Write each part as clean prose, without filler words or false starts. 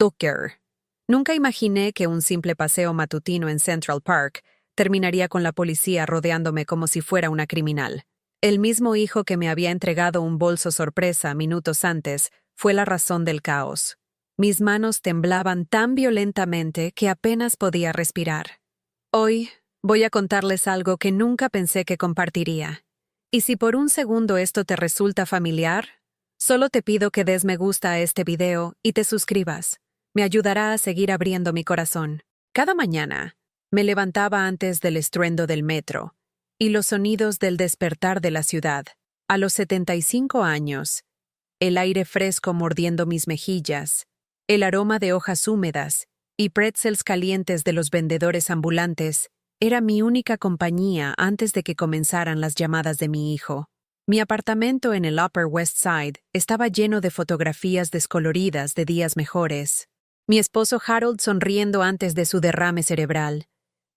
Tucker. Nunca imaginé que un simple paseo matutino en Central Park terminaría con la policía rodeándome como si fuera una criminal. El mismo hijo que me había entregado un bolso sorpresa minutos antes fue la razón del caos. Mis manos temblaban tan violentamente que apenas podía respirar. Hoy voy a contarles algo que nunca pensé que compartiría. Y si por un segundo esto te resulta familiar, solo te pido que des me gusta a este video y te suscribas. Me ayudará a seguir abriendo mi corazón. Cada mañana me levantaba antes del estruendo del metro y los sonidos del despertar de la ciudad. A los 75 años, el aire fresco mordiendo mis mejillas, el aroma de hojas húmedas y pretzels calientes de los vendedores ambulantes era mi única compañía antes de que comenzaran las llamadas de mi hijo. Mi apartamento en el Upper West Side estaba lleno de fotografías descoloridas de días mejores. Mi esposo Harold sonriendo antes de su derrame cerebral.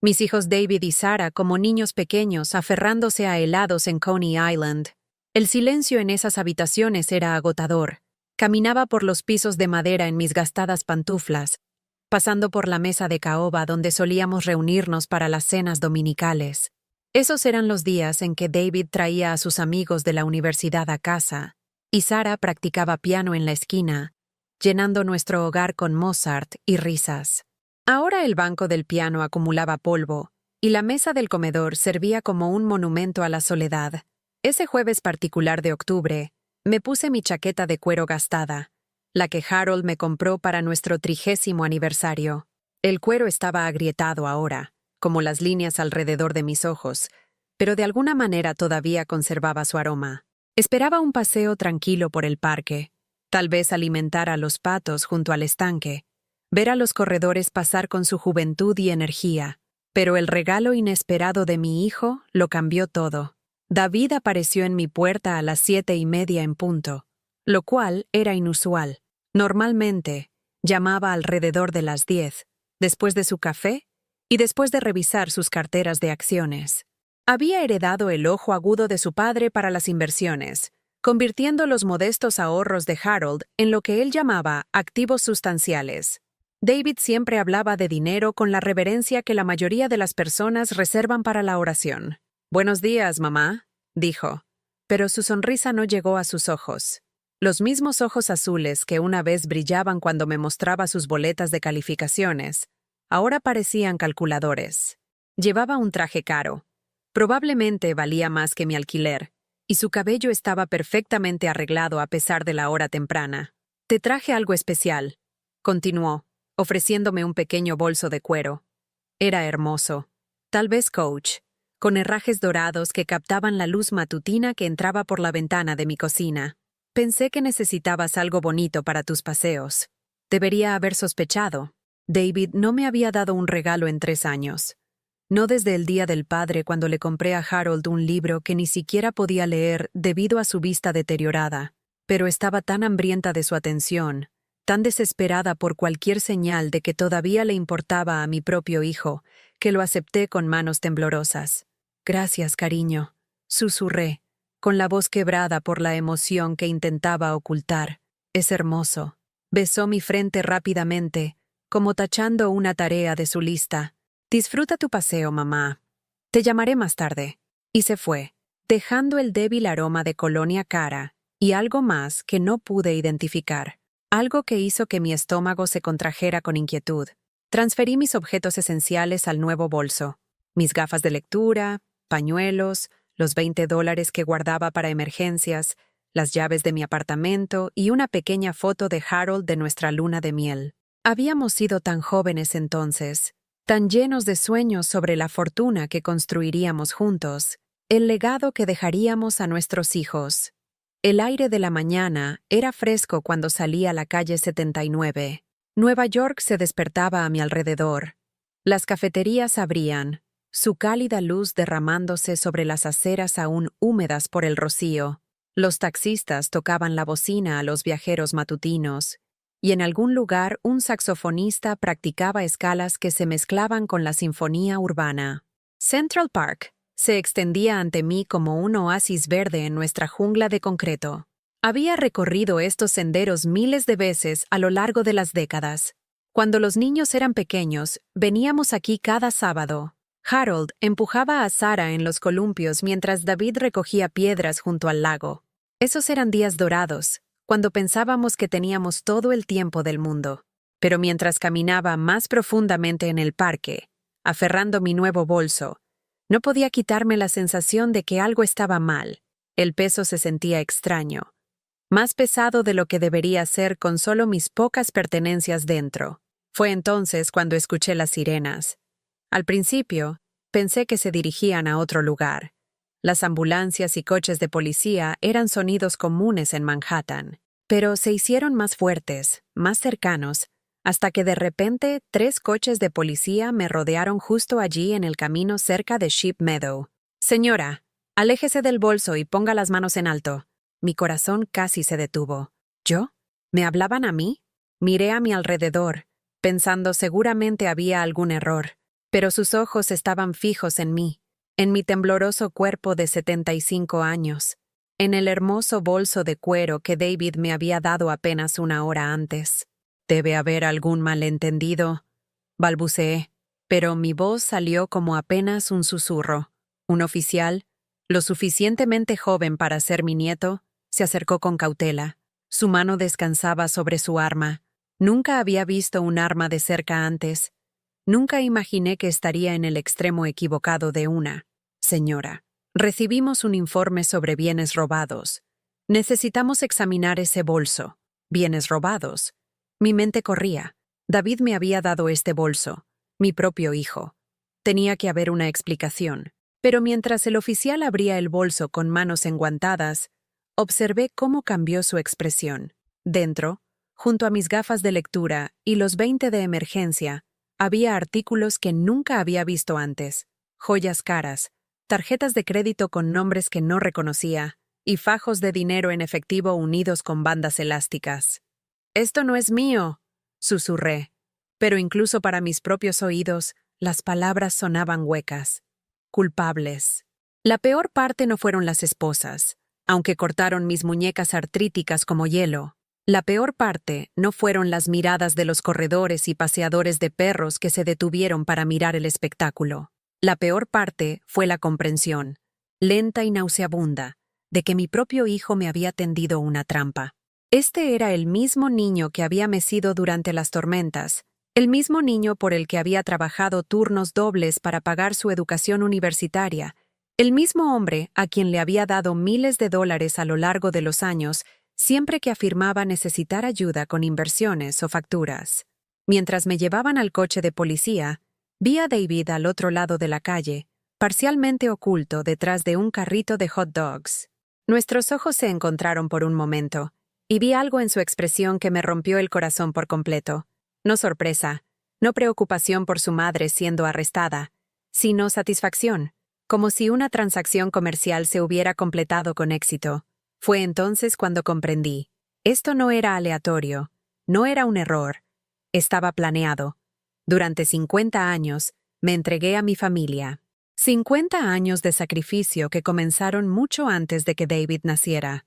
Mis hijos David y Sarah como niños pequeños aferrándose a helados en Coney Island. El silencio en esas habitaciones era agotador. Caminaba por los pisos de madera en mis gastadas pantuflas, pasando por la mesa de caoba donde solíamos reunirnos para las cenas dominicales. Esos eran los días en que David traía a sus amigos de la universidad a casa, y Sarah practicaba piano en la esquina, llenando nuestro hogar con Mozart y risas. Ahora el banco del piano acumulaba polvo, y la mesa del comedor servía como un monumento a la soledad. Ese jueves particular de octubre, me puse mi chaqueta de cuero gastada, la que Harold me compró para nuestro 30º aniversario. El cuero estaba agrietado ahora, como las líneas alrededor de mis ojos, pero de alguna manera todavía conservaba su aroma. Esperaba un paseo tranquilo por el parque, tal vez alimentar a los patos junto al estanque, ver a los corredores pasar con su juventud y energía, pero el regalo inesperado de mi hijo lo cambió todo. David apareció en mi puerta a las 7:30 en punto, lo cual era inusual. Normalmente, llamaba alrededor de las 10, después de su café y después de revisar sus carteras de acciones. Había heredado el ojo agudo de su padre para las inversiones, convirtiendo los modestos ahorros de Harold en lo que él llamaba activos sustanciales. David siempre hablaba de dinero con la reverencia que la mayoría de las personas reservan para la oración. «Buenos días, mamá», dijo, pero su sonrisa no llegó a sus ojos. Los mismos ojos azules que una vez brillaban cuando me mostraba sus boletas de calificaciones, ahora parecían calculadores. Llevaba un traje caro. Probablemente valía más que mi alquiler, y su cabello estaba perfectamente arreglado a pesar de la hora temprana. «Te traje algo especial», continuó, ofreciéndome un pequeño bolso de cuero. Era hermoso, tal vez Coach, con herrajes dorados que captaban la luz matutina que entraba por la ventana de mi cocina. «Pensé que necesitabas algo bonito para tus paseos. Debería haber sospechado. David no me había dado un regalo en 3 años. No desde el Día del Padre cuando le compré a Harold un libro que ni siquiera podía leer debido a su vista deteriorada, pero estaba tan hambrienta de su atención, tan desesperada por cualquier señal de que todavía le importaba a mi propio hijo, que lo acepté con manos temblorosas. «Gracias, cariño», susurré, con la voz quebrada por la emoción que intentaba ocultar. «Es hermoso». Besó mi frente rápidamente, como tachando una tarea de su lista. «Disfruta tu paseo, mamá. Te llamaré más tarde». Y se fue, dejando el débil aroma de colonia cara y algo más que no pude identificar. Algo que hizo que mi estómago se contrajera con inquietud. Transferí mis objetos esenciales al nuevo bolso. Mis gafas de lectura, pañuelos, los $20 que guardaba para emergencias, las llaves de mi apartamento y una pequeña foto de Harold de nuestra luna de miel. Habíamos sido tan jóvenes entonces, tan llenos de sueños sobre la fortuna que construiríamos juntos, el legado que dejaríamos a nuestros hijos. El aire de la mañana era fresco cuando salí a la calle 79. Nueva York se despertaba a mi alrededor. Las cafeterías abrían, su cálida luz derramándose sobre las aceras aún húmedas por el rocío. Los taxistas tocaban la bocina a los viajeros matutinos, y en algún lugar un saxofonista practicaba escalas que se mezclaban con la sinfonía urbana. Central Park se extendía ante mí como un oasis verde en nuestra jungla de concreto. Había recorrido estos senderos miles de veces a lo largo de las décadas. Cuando los niños eran pequeños, veníamos aquí cada sábado. Harold empujaba a Sarah en los columpios mientras David recogía piedras junto al lago. Esos eran días dorados, cuando pensábamos que teníamos todo el tiempo del mundo. Pero mientras caminaba más profundamente en el parque, aferrando mi nuevo bolso, no podía quitarme la sensación de que algo estaba mal. El peso se sentía extraño, más pesado de lo que debería ser con solo mis pocas pertenencias dentro. Fue entonces cuando escuché las sirenas. Al principio, pensé que se dirigían a otro lugar. Las ambulancias y coches de policía eran sonidos comunes en Manhattan, pero se hicieron más fuertes, más cercanos, hasta que de repente 3 coches de policía me rodearon justo allí en el camino cerca de Sheep Meadow. «Señora, aléjese del bolso y ponga las manos en alto». Mi corazón casi se detuvo. ¿Yo? ¿Me hablaban a mí? Miré a mi alrededor, pensando seguramente había algún error, pero sus ojos estaban fijos en mí, en mi tembloroso cuerpo de 75 años, en el hermoso bolso de cuero que David me había dado apenas una hora antes. «Debe haber algún malentendido», balbuceé, pero mi voz salió como apenas un susurro. Un oficial, lo suficientemente joven para ser mi nieto, se acercó con cautela. Su mano descansaba sobre su arma. Nunca había visto un arma de cerca antes. Nunca imaginé que estaría en el extremo equivocado de una. «Señora, recibimos un informe sobre bienes robados. Necesitamos examinar ese bolso». «¿Bienes robados?» Mi mente corría. David me había dado este bolso, mi propio hijo. Tenía que haber una explicación. Pero mientras el oficial abría el bolso con manos enguantadas, observé cómo cambió su expresión. Dentro, junto a mis gafas de lectura y los 20 de emergencia, había artículos que nunca había visto antes, joyas caras, tarjetas de crédito con nombres que no reconocía, y fajos de dinero en efectivo unidos con bandas elásticas. «Esto no es mío», susurré, pero incluso para mis propios oídos, las palabras sonaban huecas. Culpables. La peor parte no fueron las esposas, aunque cortaron mis muñecas artríticas como hielo. La peor parte no fueron las miradas de los corredores y paseadores de perros que se detuvieron para mirar el espectáculo. La peor parte fue la comprensión, lenta y nauseabunda, de que mi propio hijo me había tendido una trampa. Este era el mismo niño que había mecido durante las tormentas, el mismo niño por el que había trabajado turnos dobles para pagar su educación universitaria, el mismo hombre a quien le había dado miles de dólares a lo largo de los años siempre que afirmaba necesitar ayuda con inversiones o facturas. Mientras me llevaban al coche de policía, vi a David al otro lado de la calle, parcialmente oculto detrás de un carrito de hot dogs. Nuestros ojos se encontraron por un momento, y vi algo en su expresión que me rompió el corazón por completo. No sorpresa, no preocupación por su madre siendo arrestada, sino satisfacción, como si una transacción comercial se hubiera completado con éxito. Fue entonces cuando comprendí. Esto no era aleatorio, no era un error, estaba planeado. Durante 50 años, me entregué a mi familia. 50 años de sacrificio que comenzaron mucho antes de que David naciera.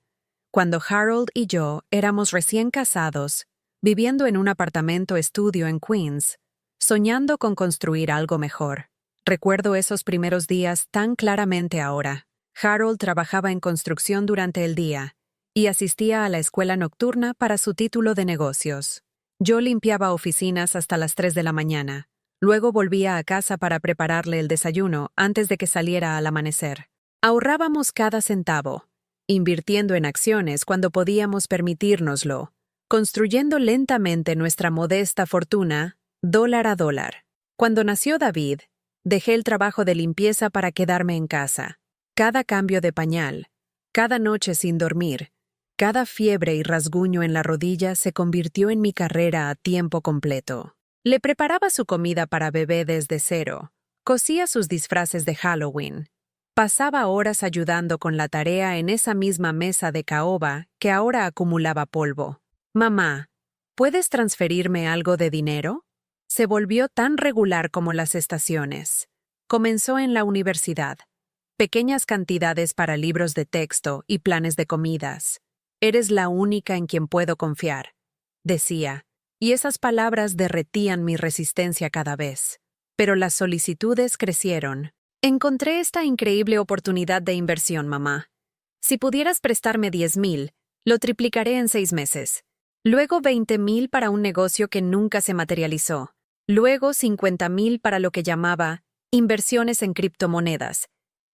Cuando Harold y yo éramos recién casados, viviendo en un apartamento estudio en Queens, soñando con construir algo mejor. Recuerdo esos primeros días tan claramente ahora. Harold trabajaba en construcción durante el día y asistía a la escuela nocturna para su título de negocios. Yo limpiaba oficinas hasta las 3 de la mañana. Luego volvía a casa para prepararle el desayuno antes de que saliera al amanecer. Ahorrábamos cada centavo, invirtiendo en acciones cuando podíamos permitírnoslo, construyendo lentamente nuestra modesta fortuna, dólar a dólar. Cuando nació David, dejé el trabajo de limpieza para quedarme en casa. Cada cambio de pañal, cada noche sin dormir, cada fiebre y rasguño en la rodilla se convirtió en mi carrera a tiempo completo. Le preparaba su comida para bebé desde cero, cosía sus disfraces de Halloween. Pasaba horas ayudando con la tarea en esa misma mesa de caoba que ahora acumulaba polvo. «Mamá, ¿puedes transferirme algo de dinero?» Se volvió tan regular como las estaciones. Comenzó en la universidad. Pequeñas cantidades para libros de texto y planes de comidas. Eres la única en quien puedo confiar, decía, y esas palabras derretían mi resistencia cada vez. Pero las solicitudes crecieron. Encontré esta increíble oportunidad de inversión, mamá. Si pudieras prestarme 10,000, lo triplicaré en 6 meses. Luego 20,000 para un negocio que nunca se materializó. Luego 50,000 para lo que llamaba inversiones en criptomonedas,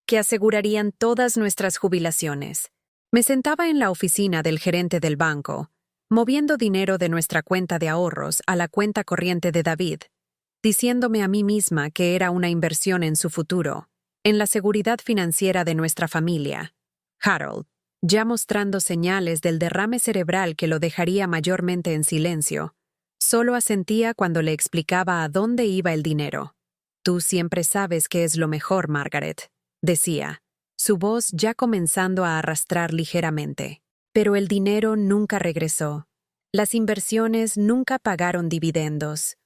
que asegurarían todas nuestras jubilaciones. Me sentaba en la oficina del gerente del banco, moviendo dinero de nuestra cuenta de ahorros a la cuenta corriente de David, diciéndome a mí misma que era una inversión en su futuro, en la seguridad financiera de nuestra familia. Harold, ya mostrando señales del derrame cerebral que lo dejaría mayormente en silencio, solo asentía cuando le explicaba a dónde iba el dinero. Tú siempre sabes qué es lo mejor, Margaret, decía, su voz ya comenzando a arrastrar ligeramente. Pero el dinero nunca regresó. Las inversiones nunca pagaron dividendos.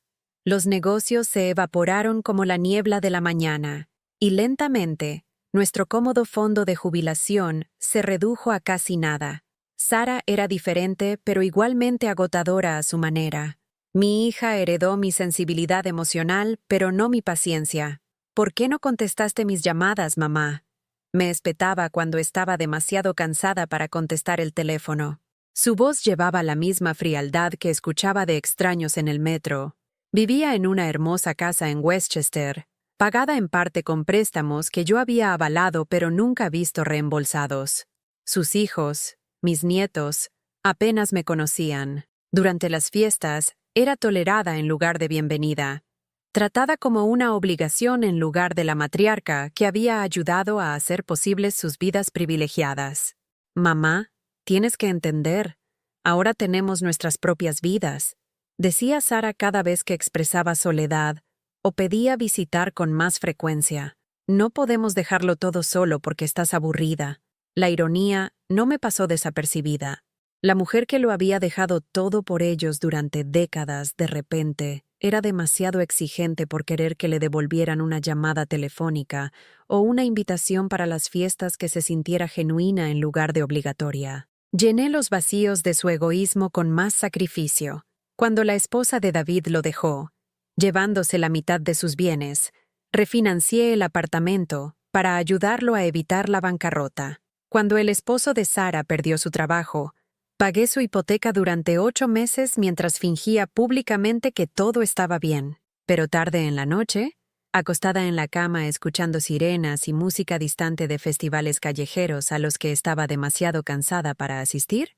Los negocios se evaporaron como la niebla de la mañana, y lentamente, nuestro cómodo fondo de jubilación se redujo a casi nada. Sara era diferente, pero igualmente agotadora a su manera. Mi hija heredó mi sensibilidad emocional, pero no mi paciencia. ¿Por qué no contestaste mis llamadas, mamá? Me espetaba cuando estaba demasiado cansada para contestar el teléfono. Su voz llevaba la misma frialdad que escuchaba de extraños en el metro. Vivía en una hermosa casa en Westchester, pagada en parte con préstamos que yo había avalado pero nunca visto reembolsados. Sus hijos, mis nietos, apenas me conocían. Durante las fiestas, era tolerada en lugar de bienvenida, tratada como una obligación en lugar de la matriarca que había ayudado a hacer posibles sus vidas privilegiadas. Mamá, tienes que entender, ahora tenemos nuestras propias vidas, decía Sara cada vez que expresaba soledad o pedía visitar con más frecuencia. No podemos dejarlo todo solo porque estás aburrida. La ironía no me pasó desapercibida. La mujer que lo había dejado todo por ellos durante décadas, de repente, era demasiado exigente por querer que le devolvieran una llamada telefónica o una invitación para las fiestas que se sintiera genuina en lugar de obligatoria. Llené los vacíos de su egoísmo con más sacrificio. Cuando la esposa de David lo dejó, llevándose la mitad de sus bienes, refinancié el apartamento para ayudarlo a evitar la bancarrota. Cuando el esposo de Sara perdió su trabajo, pagué su hipoteca durante 8 meses mientras fingía públicamente que todo estaba bien. Pero tarde en la noche, acostada en la cama escuchando sirenas y música distante de festivales callejeros a los que estaba demasiado cansada para asistir,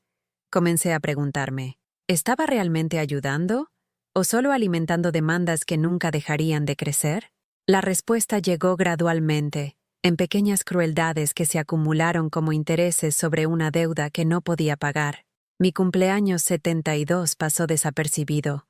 comencé a preguntarme, ¿estaba realmente ayudando o solo alimentando demandas que nunca dejarían de crecer? La respuesta llegó gradualmente, en pequeñas crueldades que se acumularon como intereses sobre una deuda que no podía pagar. Mi cumpleaños 72 pasó desapercibido,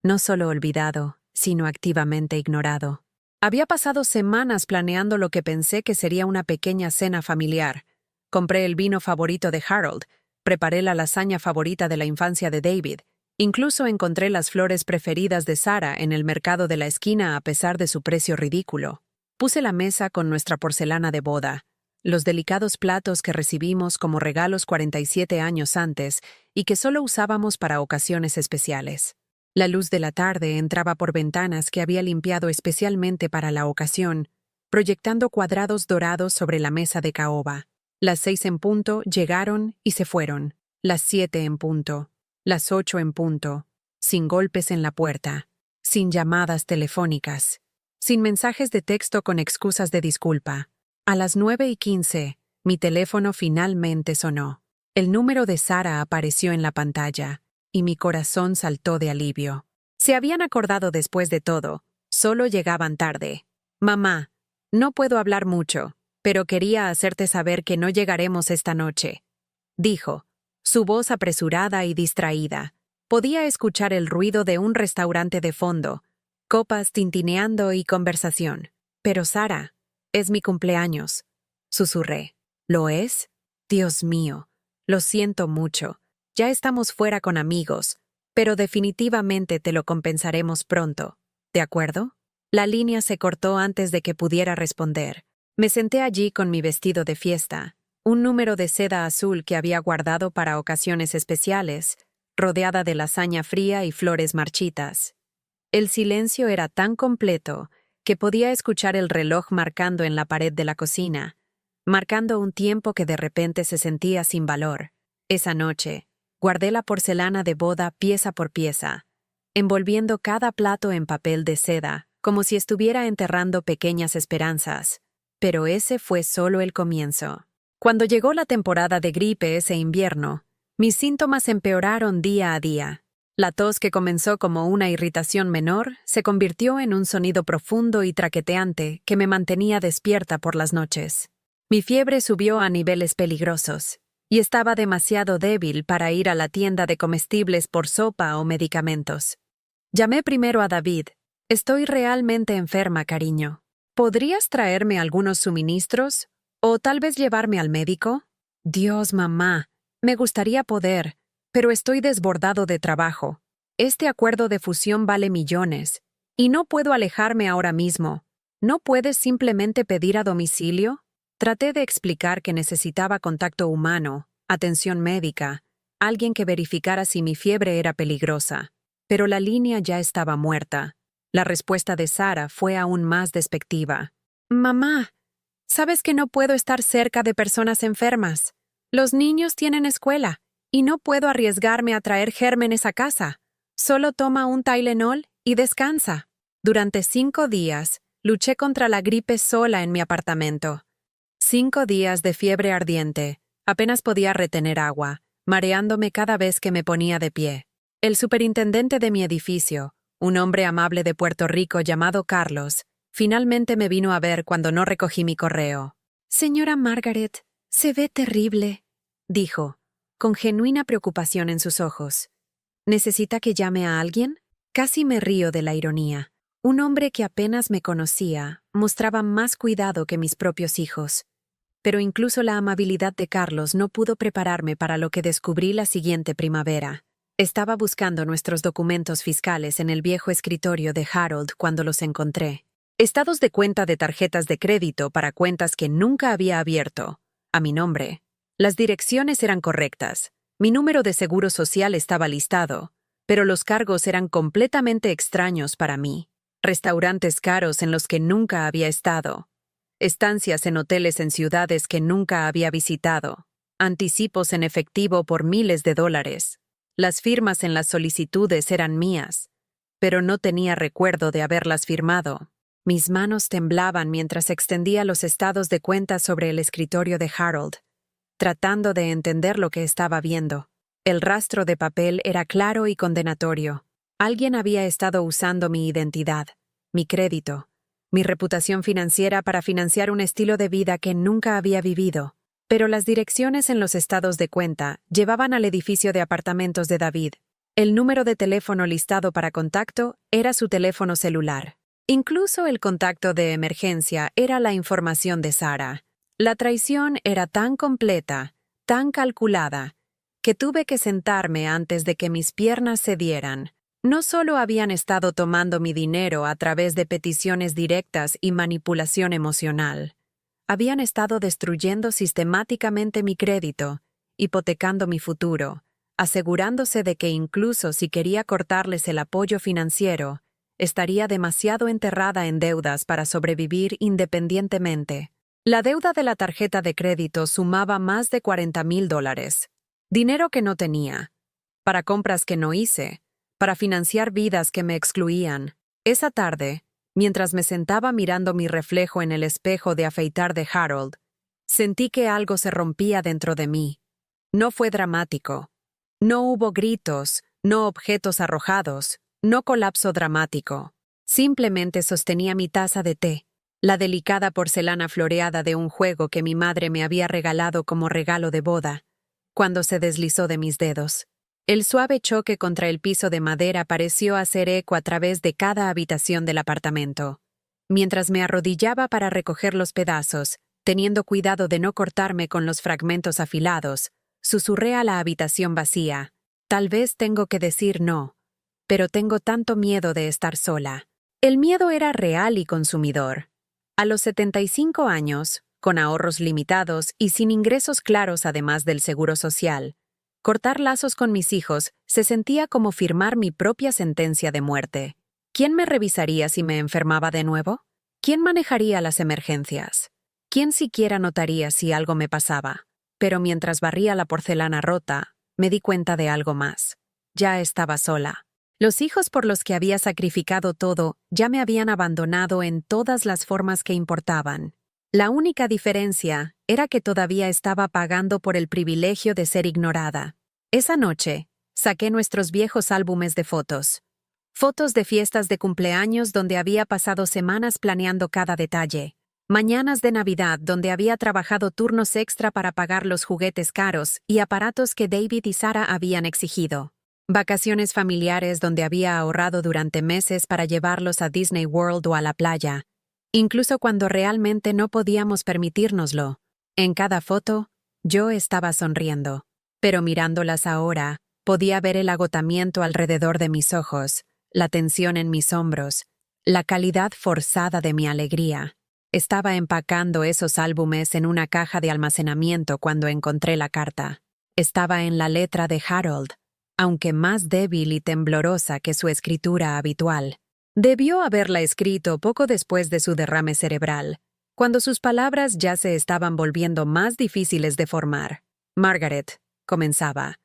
no solo olvidado, sino activamente ignorado. Había pasado semanas planeando lo que pensé que sería una pequeña cena familiar. Compré el vino favorito de Harold, preparé la lasaña favorita de la infancia de David, incluso encontré las flores preferidas de Sara en el mercado de la esquina a pesar de su precio ridículo. Puse la mesa con nuestra porcelana de boda, los delicados platos que recibimos como regalos 47 años antes y que solo usábamos para ocasiones especiales. La luz de la tarde entraba por ventanas que había limpiado especialmente para la ocasión, proyectando cuadrados dorados sobre la mesa de caoba. Las 6 en punto llegaron y se fueron. Las 7 en punto. Las 8 en punto. Sin golpes en la puerta. Sin llamadas telefónicas. Sin mensajes de texto con excusas de disculpa. A las 9:15, mi teléfono finalmente sonó. El número de Sara apareció en la pantalla, y mi corazón saltó de alivio. Se habían acordado después de todo, solo llegaban tarde. Mamá, no puedo hablar mucho, pero quería hacerte saber que no llegaremos esta noche, dijo, su voz apresurada y distraída. Podía escuchar el ruido de un restaurante de fondo, copas tintineando y conversación. Pero Sara, es mi cumpleaños, susurré. ¿Lo es? Dios mío, lo siento mucho. Ya estamos fuera con amigos, pero definitivamente te lo compensaremos pronto. ¿De acuerdo? La línea se cortó antes de que pudiera responder. Me senté allí con mi vestido de fiesta, un número de seda azul que había guardado para ocasiones especiales, rodeada de lasaña fría y flores marchitas. El silencio era tan completo que podía escuchar el reloj marcando en la pared de la cocina, marcando un tiempo que de repente se sentía sin valor. Esa noche, guardé la porcelana de boda pieza por pieza, envolviendo cada plato en papel de seda, como si estuviera enterrando pequeñas esperanzas. Pero ese fue solo el comienzo. Cuando llegó la temporada de gripe ese invierno, mis síntomas empeoraron día a día. La tos, que comenzó como una irritación menor, se convirtió en un sonido profundo y traqueteante que me mantenía despierta por las noches. Mi fiebre subió a niveles peligrosos, y estaba demasiado débil para ir a la tienda de comestibles por sopa o medicamentos. Llamé primero a David. Estoy realmente enferma, cariño. ¿Podrías traerme algunos suministros? ¿O tal vez llevarme al médico? Dios, mamá, me gustaría poder, pero estoy desbordado de trabajo. Este acuerdo de fusión vale millones, y no puedo alejarme ahora mismo. ¿No puedes simplemente pedir a domicilio? Traté de explicar que necesitaba contacto humano, atención médica, alguien que verificara si mi fiebre era peligrosa. Pero la línea ya estaba muerta. La respuesta de Sara fue aún más despectiva. Mamá, sabes que no puedo estar cerca de personas enfermas. Los niños tienen escuela, y no puedo arriesgarme a traer gérmenes a casa. Solo toma un Tylenol y descansa. Durante 5 días, luché contra la gripe sola en mi apartamento. 5 días de fiebre ardiente. Apenas podía retener agua, mareándome cada vez que me ponía de pie. El superintendente de mi edificio, un hombre amable de Puerto Rico llamado Carlos, finalmente me vino a ver cuando no recogí mi correo. Señora Margaret, se ve terrible, dijo, con genuina preocupación en sus ojos. ¿Necesita que llame a alguien? Casi me río de la ironía. Un hombre que apenas me conocía mostraba más cuidado que mis propios hijos. Pero incluso la amabilidad de Carlos no pudo prepararme para lo que descubrí la siguiente primavera. Estaba buscando nuestros documentos fiscales en el viejo escritorio de Harold cuando los encontré. Estados de cuenta de tarjetas de crédito para cuentas que nunca había abierto, a mi nombre. Las direcciones eran correctas, mi número de seguro social estaba listado, pero los cargos eran completamente extraños para mí. Restaurantes caros en los que nunca había estado, estancias en hoteles en ciudades que nunca había visitado, anticipos en efectivo por miles de dólares. Las firmas en las solicitudes eran mías, pero no tenía recuerdo de haberlas firmado. Mis manos temblaban mientras extendía los estados de cuenta sobre el escritorio de Harold, tratando de entender lo que estaba viendo. El rastro de papel era claro y condenatorio. Alguien había estado usando mi identidad, mi crédito, mi reputación financiera para financiar un estilo de vida que nunca había vivido. Pero las direcciones en los estados de cuenta llevaban al edificio de apartamentos de David. El número de teléfono listado para contacto era su teléfono celular. Incluso el contacto de emergencia era la información de Sara. La traición era tan completa, tan calculada, que tuve que sentarme antes de que mis piernas cedieran. No solo habían estado tomando mi dinero a través de peticiones directas y manipulación emocional. Habían estado destruyendo sistemáticamente mi crédito, hipotecando mi futuro, asegurándose de que incluso si quería cortarles el apoyo financiero, estaría demasiado enterrada en deudas para sobrevivir independientemente. La deuda de la tarjeta de crédito sumaba más de $40,000, dinero que no tenía, para compras que no hice, para financiar vidas que me excluían. Esa tarde, mientras me sentaba mirando mi reflejo en el espejo de afeitar de Harold, sentí que algo se rompía dentro de mí. No fue dramático. No hubo gritos, no objetos arrojados, no colapso dramático. Simplemente sostenía mi taza de té, la delicada porcelana floreada de un juego que mi madre me había regalado como regalo de boda, cuando se deslizó de mis dedos. El suave choque contra el piso de madera pareció hacer eco a través de cada habitación del apartamento. Mientras me arrodillaba para recoger los pedazos, teniendo cuidado de no cortarme con los fragmentos afilados, susurré a la habitación vacía. Tal vez tengo que decir no, pero tengo tanto miedo de estar sola. El miedo era real y consumidor. A los 75 años, con ahorros limitados y sin ingresos claros además del seguro social. Cortar lazos con mis hijos se sentía como firmar mi propia sentencia de muerte. ¿Quién me revisaría si me enfermaba de nuevo? ¿Quién manejaría las emergencias? ¿Quién siquiera notaría si algo me pasaba? Pero mientras barría la porcelana rota, me di cuenta de algo más. Ya estaba sola. Los hijos por los que había sacrificado todo ya me habían abandonado en todas las formas que importaban. La única diferencia era que todavía estaba pagando por el privilegio de ser ignorada. Esa noche, saqué nuestros viejos álbumes de fotos. Fotos de fiestas de cumpleaños donde había pasado semanas planeando cada detalle. Mañanas de Navidad donde había trabajado turnos extra para pagar los juguetes caros y aparatos que David y Sarah habían exigido. Vacaciones familiares donde había ahorrado durante meses para llevarlos a Disney World o a la playa, incluso cuando realmente no podíamos permitírnoslo. En cada foto, yo estaba sonriendo. Pero mirándolas ahora, podía ver el agotamiento alrededor de mis ojos, la tensión en mis hombros, la calidad forzada de mi alegría. Estaba empacando esos álbumes en una caja de almacenamiento cuando encontré la carta. Estaba en la letra de Harold, aunque más débil y temblorosa que su escritura habitual. Debió haberla escrito poco después de su derrame cerebral, cuando sus palabras ya se estaban volviendo más difíciles de formar. Margaret, comenzaba.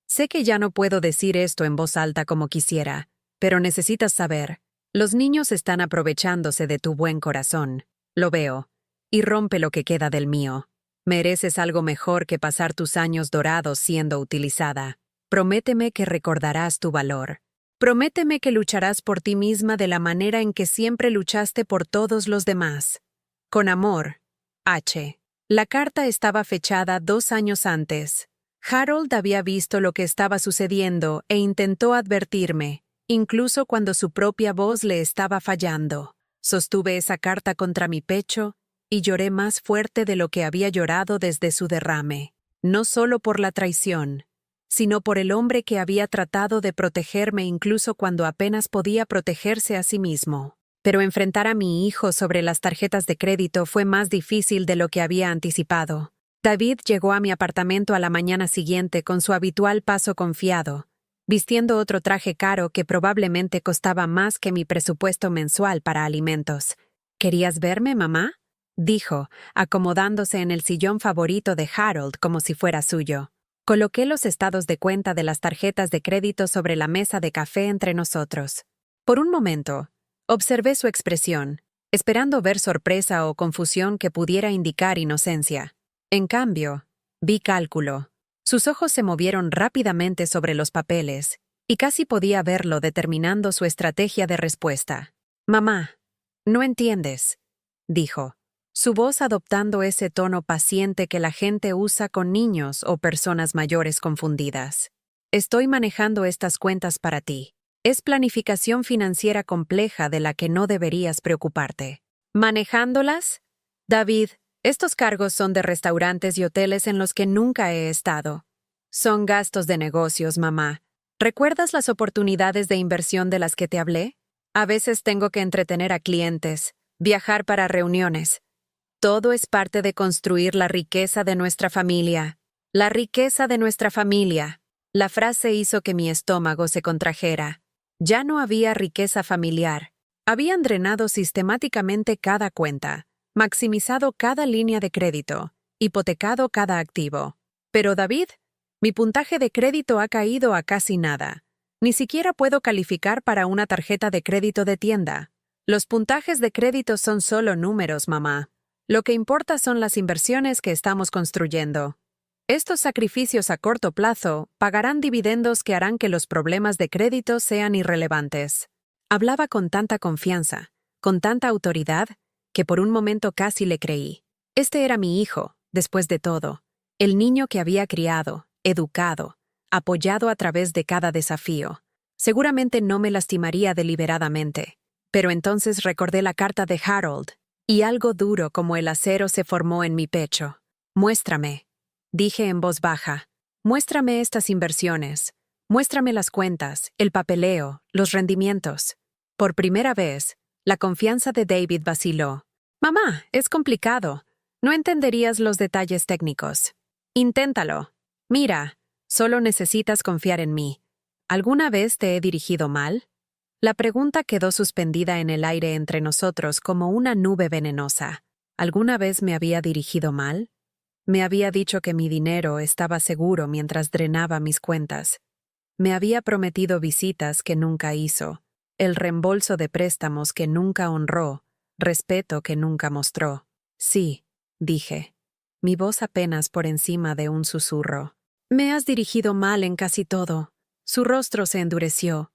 Sé que ya no puedo decir esto en voz alta como quisiera, pero necesitas saber, los niños están aprovechándose de tu buen corazón. Lo veo, y rompe lo que queda del mío. Mereces algo mejor que pasar tus años dorados siendo utilizada. Prométeme que recordarás tu valor. Prométeme que lucharás por ti misma de la manera en que siempre luchaste por todos los demás. Con amor, H. La carta estaba fechada 2 años antes. Harold había visto lo que estaba sucediendo e intentó advertirme, incluso cuando su propia voz le estaba fallando. Sostuve esa carta contra mi pecho y lloré más fuerte de lo que había llorado desde su derrame, no solo por la traición, sino por el hombre que había tratado de protegerme incluso cuando apenas podía protegerse a sí mismo. Pero enfrentar a mi hijo sobre las tarjetas de crédito fue más difícil de lo que había anticipado. David llegó a mi apartamento a la mañana siguiente con su habitual paso confiado, vistiendo otro traje caro que probablemente costaba más que mi presupuesto mensual para alimentos. ¿Querías verme, mamá?, dijo, acomodándose en el sillón favorito de Harold como si fuera suyo. Coloqué los estados de cuenta de las tarjetas de crédito sobre la mesa de café entre nosotros. Por un momento, observé su expresión, esperando ver sorpresa o confusión que pudiera indicar inocencia. En cambio, vi cálculo. Sus ojos se movieron rápidamente sobre los papeles, y casi podía verlo determinando su estrategia de respuesta. «Mamá, no entiendes», dijo, su voz adoptando ese tono paciente que la gente usa con niños o personas mayores confundidas. «Estoy manejando estas cuentas para ti. Es planificación financiera compleja de la que no deberías preocuparte». ¿Manejándolas? David, estos cargos son de restaurantes y hoteles en los que nunca he estado. Son gastos de negocios, mamá. ¿Recuerdas las oportunidades de inversión de las que te hablé? A veces tengo que entretener a clientes, viajar para reuniones. Todo es parte de construir la riqueza de nuestra familia. La riqueza de nuestra familia. La frase hizo que mi estómago se contrajera. Ya no había riqueza familiar. Habían drenado sistemáticamente cada cuenta, maximizado cada línea de crédito, hipotecado cada activo. Pero David, mi puntaje de crédito ha caído a casi nada. Ni siquiera puedo calificar para una tarjeta de crédito de tienda. Los puntajes de crédito son solo números, mamá. Lo que importa son las inversiones que estamos construyendo. Estos sacrificios a corto plazo pagarán dividendos que harán que los problemas de crédito sean irrelevantes. Hablaba con tanta confianza, con tanta autoridad, que por un momento casi le creí. Este era mi hijo, después de todo, el niño que había criado, educado, apoyado a través de cada desafío. Seguramente no me lastimaría deliberadamente, pero entonces recordé la carta de Harold, y algo duro como el acero se formó en mi pecho. «Muéstrame», dije en voz baja, «muéstrame estas inversiones, muéstrame las cuentas, el papeleo, los rendimientos». Por primera vez, la confianza de David vaciló. «Mamá, es complicado. No entenderías los detalles técnicos. Inténtalo. Mira, solo necesitas confiar en mí. ¿Alguna vez te he dirigido mal? La pregunta quedó suspendida en el aire entre nosotros como una nube venenosa. ¿Alguna vez me había dirigido mal? Me había dicho que mi dinero estaba seguro mientras drenaba mis cuentas. Me había prometido visitas que nunca hizo, el reembolso de préstamos que nunca honró, respeto que nunca mostró. Sí, dije, mi voz apenas por encima de un susurro. Me has dirigido mal en casi todo. Su rostro se endureció.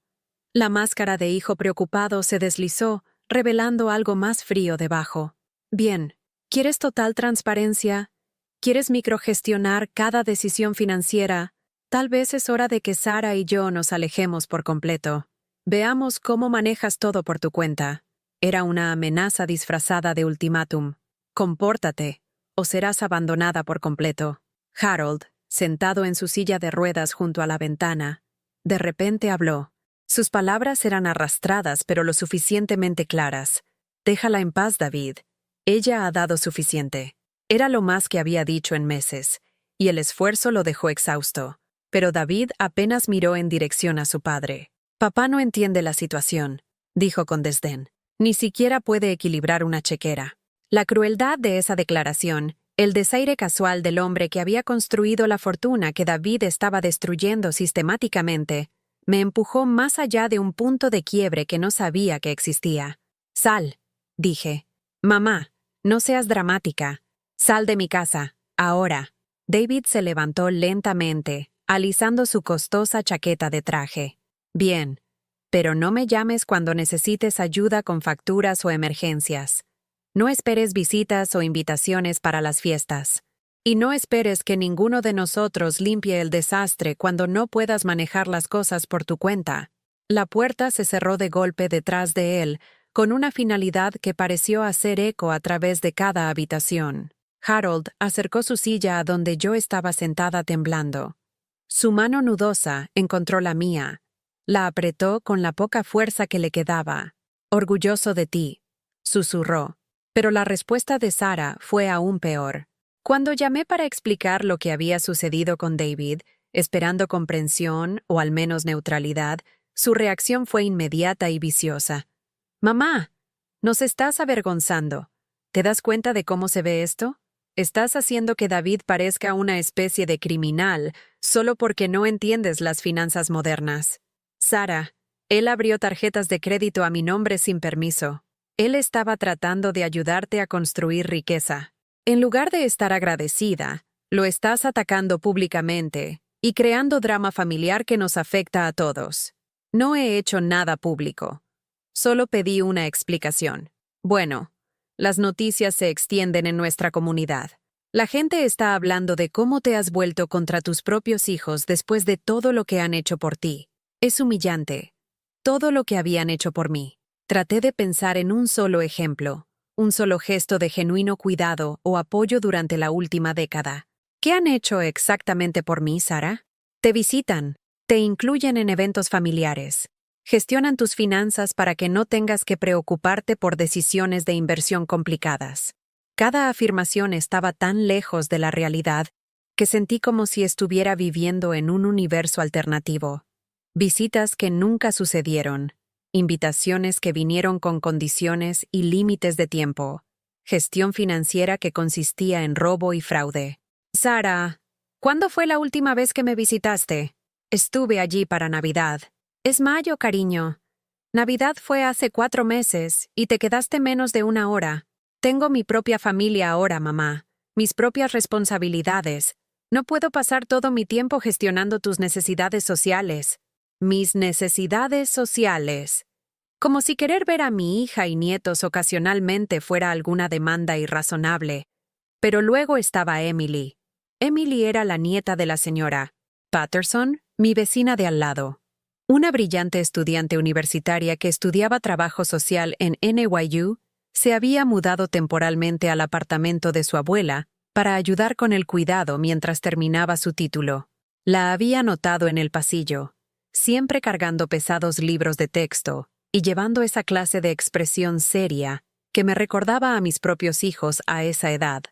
La máscara de hijo preocupado se deslizó, revelando algo más frío debajo. Bien, ¿quieres total transparencia? ¿Quieres microgestionar cada decisión financiera? Tal vez es hora de que Sara y yo nos alejemos por completo. Veamos cómo manejas todo por tu cuenta. Era una amenaza disfrazada de ultimátum. Compórtate, o serás abandonada por completo. Harold, sentado en su silla de ruedas junto a la ventana, de repente habló. Sus palabras eran arrastradas pero lo suficientemente claras. Déjala en paz, David. Ella ha dado suficiente. Era lo más que había dicho en meses, y el esfuerzo lo dejó exhausto. Pero David apenas miró en dirección a su padre. Papá no entiende la situación, dijo con desdén. Ni siquiera puede equilibrar una chequera. La crueldad de esa declaración, el desaire casual del hombre que había construido la fortuna que David estaba destruyendo sistemáticamente, me empujó más allá de un punto de quiebre que no sabía que existía. Sal, dije. Mamá, no seas dramática. Sal de mi casa, ahora. David se levantó lentamente, alisando su costosa chaqueta de traje. Bien, pero no me llames cuando necesites ayuda con facturas o emergencias. No esperes visitas o invitaciones para las fiestas. Y no esperes que ninguno de nosotros limpie el desastre cuando no puedas manejar las cosas por tu cuenta. La puerta se cerró de golpe detrás de él, con una finalidad que pareció hacer eco a través de cada habitación. Harold acercó su silla a donde yo estaba sentada temblando. Su mano nudosa encontró la mía. La apretó con la poca fuerza que le quedaba. Orgulloso de ti, susurró. Pero la respuesta de Sara fue aún peor. Cuando llamé para explicar lo que había sucedido con David, esperando comprensión o al menos neutralidad, su reacción fue inmediata y viciosa. «Mamá, nos estás avergonzando. ¿Te das cuenta de cómo se ve esto? Estás haciendo que David parezca una especie de criminal solo porque no entiendes las finanzas modernas. Sara, él abrió tarjetas de crédito a mi nombre sin permiso. Él estaba tratando de ayudarte a construir riqueza. En lugar de estar agradecida, lo estás atacando públicamente y creando drama familiar que nos afecta a todos. No he hecho nada público. Solo pedí una explicación. Bueno, las noticias se extienden en nuestra comunidad. La gente está hablando de cómo te has vuelto contra tus propios hijos después de todo lo que han hecho por ti. Es humillante. Todo lo que habían hecho por mí. Traté de pensar en un solo ejemplo, un solo gesto de genuino cuidado o apoyo durante la última década. ¿Qué han hecho exactamente por mí, Sara? Te visitan, te incluyen en eventos familiares, gestionan tus finanzas para que no tengas que preocuparte por decisiones de inversión complicadas. Cada afirmación estaba tan lejos de la realidad que sentí como si estuviera viviendo en un universo alternativo. Visitas que nunca sucedieron. Invitaciones que vinieron con condiciones y límites de tiempo. Gestión financiera que consistía en robo y fraude. Sara, ¿cuándo fue la última vez que me visitaste? Estuve allí para Navidad. Es mayo, cariño. Navidad fue hace 4 meses y te quedaste menos de 1 hora. Tengo mi propia familia ahora, mamá. Mis propias responsabilidades. No puedo pasar todo mi tiempo gestionando tus necesidades sociales. Mis necesidades sociales. Como si querer ver a mi hija y nietos ocasionalmente fuera alguna demanda irrazonable. Pero luego estaba Emily. Emily era la nieta de la señora Patterson, mi vecina de al lado. Una brillante estudiante universitaria que estudiaba trabajo social en NYU se había mudado temporalmente al apartamento de su abuela para ayudar con el cuidado mientras terminaba su título. La había notado en el pasillo, siempre cargando pesados libros de texto y llevando esa clase de expresión seria que me recordaba a mis propios hijos a esa edad.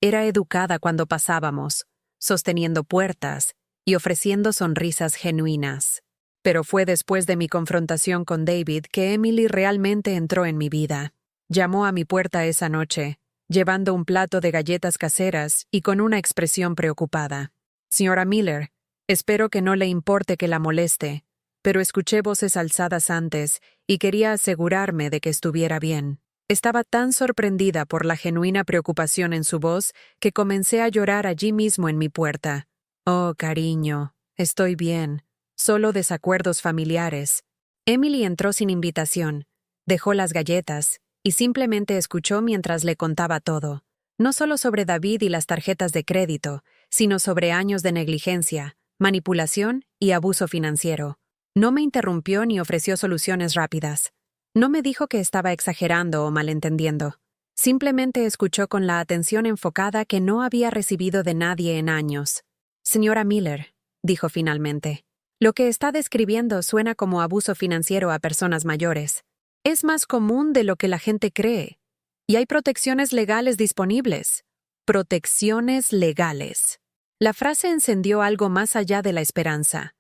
Era educada cuando pasábamos, sosteniendo puertas y ofreciendo sonrisas genuinas. Pero fue después de mi confrontación con David que Emily realmente entró en mi vida. Llamó a mi puerta esa noche, llevando un plato de galletas caseras y con una expresión preocupada. «Señora Miller, espero que no le importe que la moleste, pero escuché voces alzadas antes y quería asegurarme de que estuviera bien». Estaba tan sorprendida por la genuina preocupación en su voz que comencé a llorar allí mismo en mi puerta. «Oh, cariño, estoy bien. Solo desacuerdos familiares». Emily entró sin invitación, dejó las galletas y simplemente escuchó mientras le contaba todo. No solo sobre David y las tarjetas de crédito, sino sobre años de negligencia, manipulación y abuso financiero. No me interrumpió ni ofreció soluciones rápidas. No me dijo que estaba exagerando o malentendiendo. Simplemente escuchó con la atención enfocada que no había recibido de nadie en años. «Señora Miller», dijo finalmente, «lo que está describiendo suena como abuso financiero a personas mayores. Es más común de lo que la gente cree. Y hay protecciones legales disponibles». Protecciones legales. La frase encendió algo más allá de la esperanza,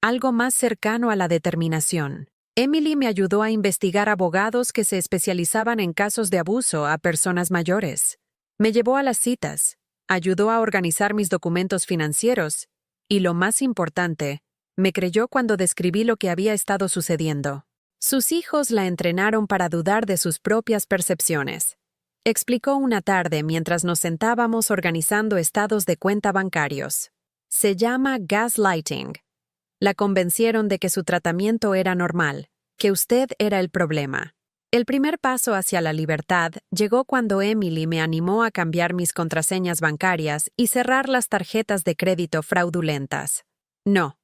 algo más cercano a la determinación. Emily me ayudó a investigar abogados que se especializaban en casos de abuso a personas mayores. Me llevó a las citas, ayudó a organizar mis documentos financieros y, lo más importante, me creyó cuando describí lo que había estado sucediendo. Sus hijos la entrenaron para dudar de sus propias percepciones. Explicó una tarde mientras nos sentábamos organizando estados de cuenta bancarios. Se llama gaslighting. La convencieron de que su tratamiento era normal, que usted era el problema. El primer paso hacia la libertad llegó cuando Emily me animó a cambiar mis contraseñas bancarias y cerrar las tarjetas de crédito fraudulentas. «No»,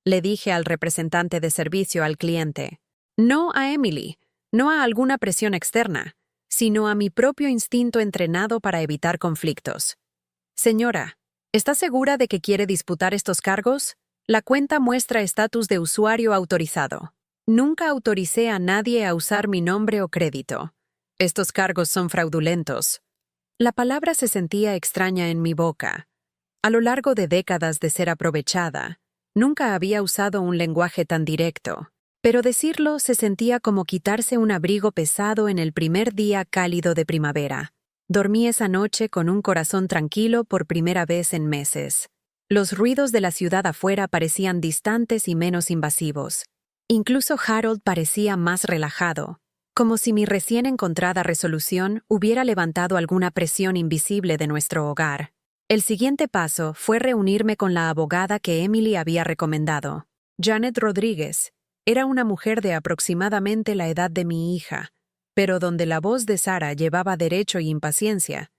le dije al representante de servicio al cliente. No a Emily, no a alguna presión externa, sino a mi propio instinto entrenado para evitar conflictos. «Señora, ¿está segura de que quiere disputar estos cargos? La cuenta muestra estatus de usuario autorizado. Nunca autoricé a nadie a usar mi nombre o crédito. Estos cargos son fraudulentos». La palabra se sentía extraña en mi boca. A lo largo de décadas de ser aprovechada, nunca había usado un lenguaje tan directo. Pero decirlo se sentía como quitarse un abrigo pesado en el primer día cálido de primavera. Dormí esa noche con un corazón tranquilo por primera vez en meses. Los ruidos de la ciudad afuera parecían distantes y menos invasivos. Incluso Harold parecía más relajado, como si mi recién encontrada resolución hubiera levantado alguna presión invisible de nuestro hogar. El siguiente paso fue reunirme con la abogada que Emily había recomendado, Janet Rodríguez. Era una mujer de aproximadamente la edad de mi hija, pero donde la voz de Sara llevaba derecho y impaciencia,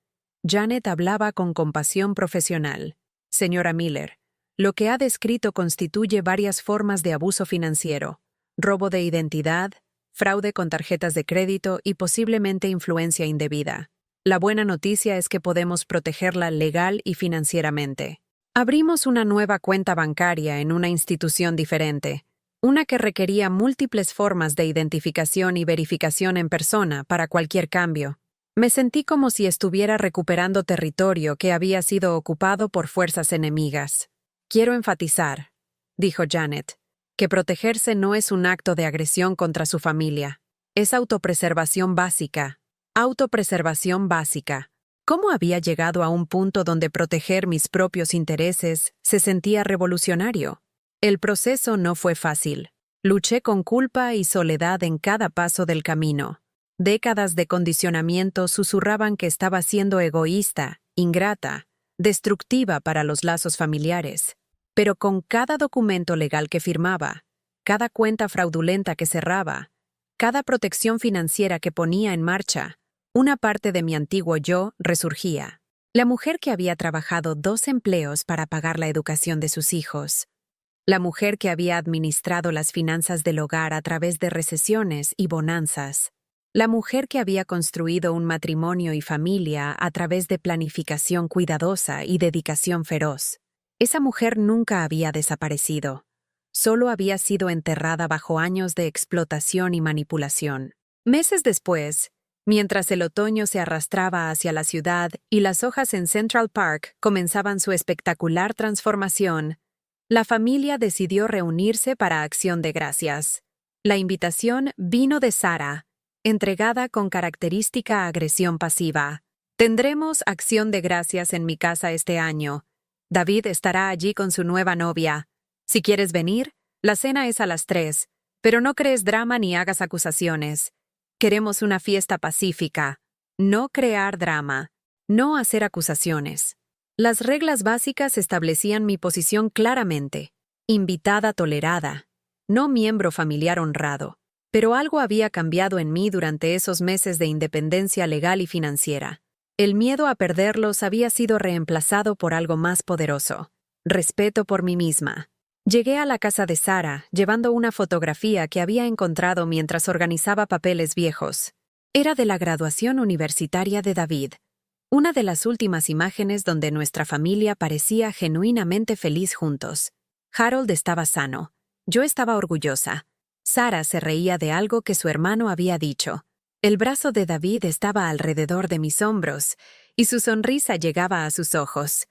Janet hablaba con compasión profesional. «Señora Miller, lo que ha descrito constituye varias formas de abuso financiero, robo de identidad, fraude con tarjetas de crédito y posiblemente influencia indebida. La buena noticia es que podemos protegerla legal y financieramente. Abrimos una nueva cuenta bancaria en una institución diferente, una que requería múltiples formas de identificación y verificación en persona para cualquier cambio. Me sentí como si estuviera recuperando territorio que había sido ocupado por fuerzas enemigas. «Quiero enfatizar», dijo Janet, «que protegerse no es un acto de agresión contra su familia. Es autopreservación básica. Autopreservación básica». ¿Cómo había llegado a un punto donde proteger mis propios intereses se sentía revolucionario? El proceso no fue fácil. Luché con culpa y soledad en cada paso del camino. Décadas de condicionamiento susurraban que estaba siendo egoísta, ingrata, destructiva para los lazos familiares. Pero con cada documento legal que firmaba, cada cuenta fraudulenta que cerraba, cada protección financiera que ponía en marcha, una parte de mi antiguo yo resurgía. La mujer que había trabajado 2 empleos para pagar la educación de sus hijos. La mujer que había administrado las finanzas del hogar a través de recesiones y bonanzas. La mujer que había construido un matrimonio y familia a través de planificación cuidadosa y dedicación feroz. Esa mujer nunca había desaparecido. Solo había sido enterrada bajo años de explotación y manipulación. Meses después, Mientras el otoño se arrastraba hacia la ciudad y las hojas en Central Park comenzaban su espectacular transformación, la familia decidió reunirse para Acción de Gracias. La invitación vino de Sara, entregada con característica agresión pasiva. Tendremos Acción de Gracias en mi casa este año. David estará allí con su nueva novia. Si quieres venir, la cena es a las 3, pero no crees drama ni hagas acusaciones. Queremos una fiesta pacífica. No crear drama. No hacer acusaciones. Las reglas básicas establecían mi posición claramente. Invitada tolerada. No miembro familiar honrado. Pero algo había cambiado en mí durante esos meses de independencia legal y financiera. El miedo a perderlos había sido reemplazado por algo más poderoso. Respeto por mí misma. Llegué a la casa de Sara, llevando una fotografía que había encontrado mientras organizaba papeles viejos. Era de la graduación universitaria de David. Una de las últimas imágenes donde nuestra familia parecía genuinamente feliz juntos. Harold estaba sano. Yo estaba orgullosa. Sara se reía de algo que su hermano había dicho. El brazo de David estaba alrededor de mis hombros, y su sonrisa llegaba a sus ojos.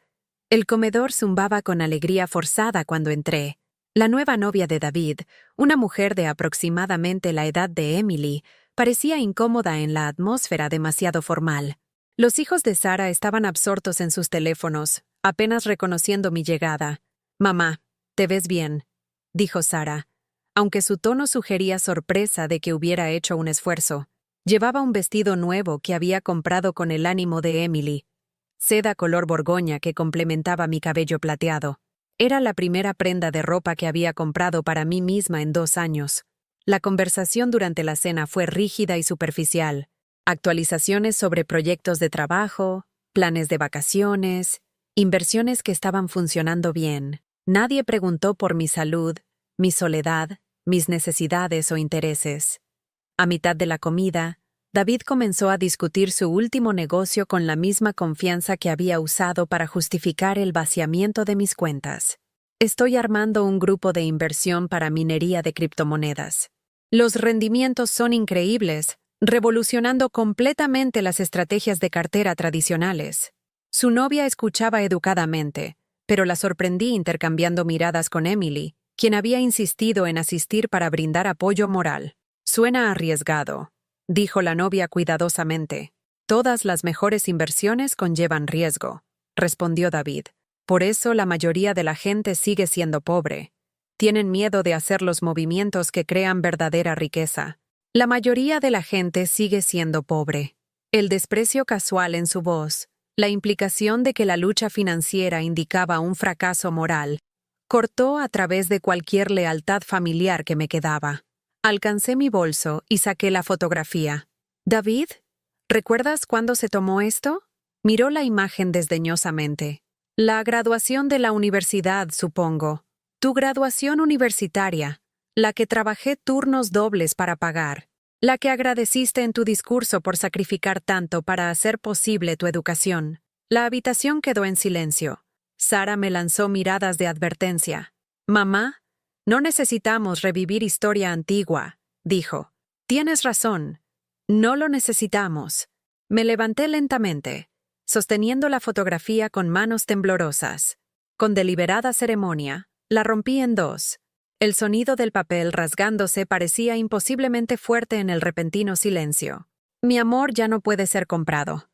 El comedor zumbaba con alegría forzada cuando entré. La nueva novia de David, una mujer de aproximadamente la edad de Emily, parecía incómoda en la atmósfera demasiado formal. Los hijos de Sara estaban absortos en sus teléfonos, apenas reconociendo mi llegada. «Mamá, te ves bien», dijo Sara, aunque su tono sugería sorpresa de que hubiera hecho un esfuerzo. Llevaba un vestido nuevo que había comprado con el ánimo de Emily. Seda color borgoña que complementaba mi cabello plateado. Era la primera prenda de ropa que había comprado para mí misma en 2 años. La conversación durante la cena fue rígida y superficial. Actualizaciones sobre proyectos de trabajo, planes de vacaciones, inversiones que estaban funcionando bien. Nadie preguntó por mi salud, mi soledad, mis necesidades o intereses. A mitad de la comida, David comenzó a discutir su último negocio con la misma confianza que había usado para justificar el vaciamiento de mis cuentas. Estoy armando un grupo de inversión para minería de criptomonedas. Los rendimientos son increíbles, revolucionando completamente las estrategias de cartera tradicionales. Su novia escuchaba educadamente, pero la sorprendí intercambiando miradas con Emily, quien había insistido en asistir para brindar apoyo moral. «Suena arriesgado», dijo la novia cuidadosamente. «Todas las mejores inversiones conllevan riesgo», respondió David. «Por eso la mayoría de la gente sigue siendo pobre. Tienen miedo de hacer los movimientos que crean verdadera riqueza. La mayoría de la gente sigue siendo pobre». El desprecio casual en su voz, la implicación de que la lucha financiera indicaba un fracaso moral, cortó a través de cualquier lealtad familiar que me quedaba. Alcancé mi bolso y saqué la fotografía. «David, ¿recuerdas cuándo se tomó esto?» Miró la imagen desdeñosamente. «La graduación de la universidad, supongo. Tu graduación universitaria, la que trabajé turnos dobles para pagar, la que agradeciste en tu discurso por sacrificar tanto para hacer posible tu educación». La habitación quedó en silencio. Sara me lanzó miradas de advertencia. «Mamá, no necesitamos revivir historia antigua», dijo. «Tienes razón. No lo necesitamos». Me levanté lentamente, sosteniendo la fotografía con manos temblorosas. Con deliberada ceremonia, la rompí en 2. El sonido del papel rasgándose parecía imposiblemente fuerte en el repentino silencio. «Mi amor ya no puede ser comprado»,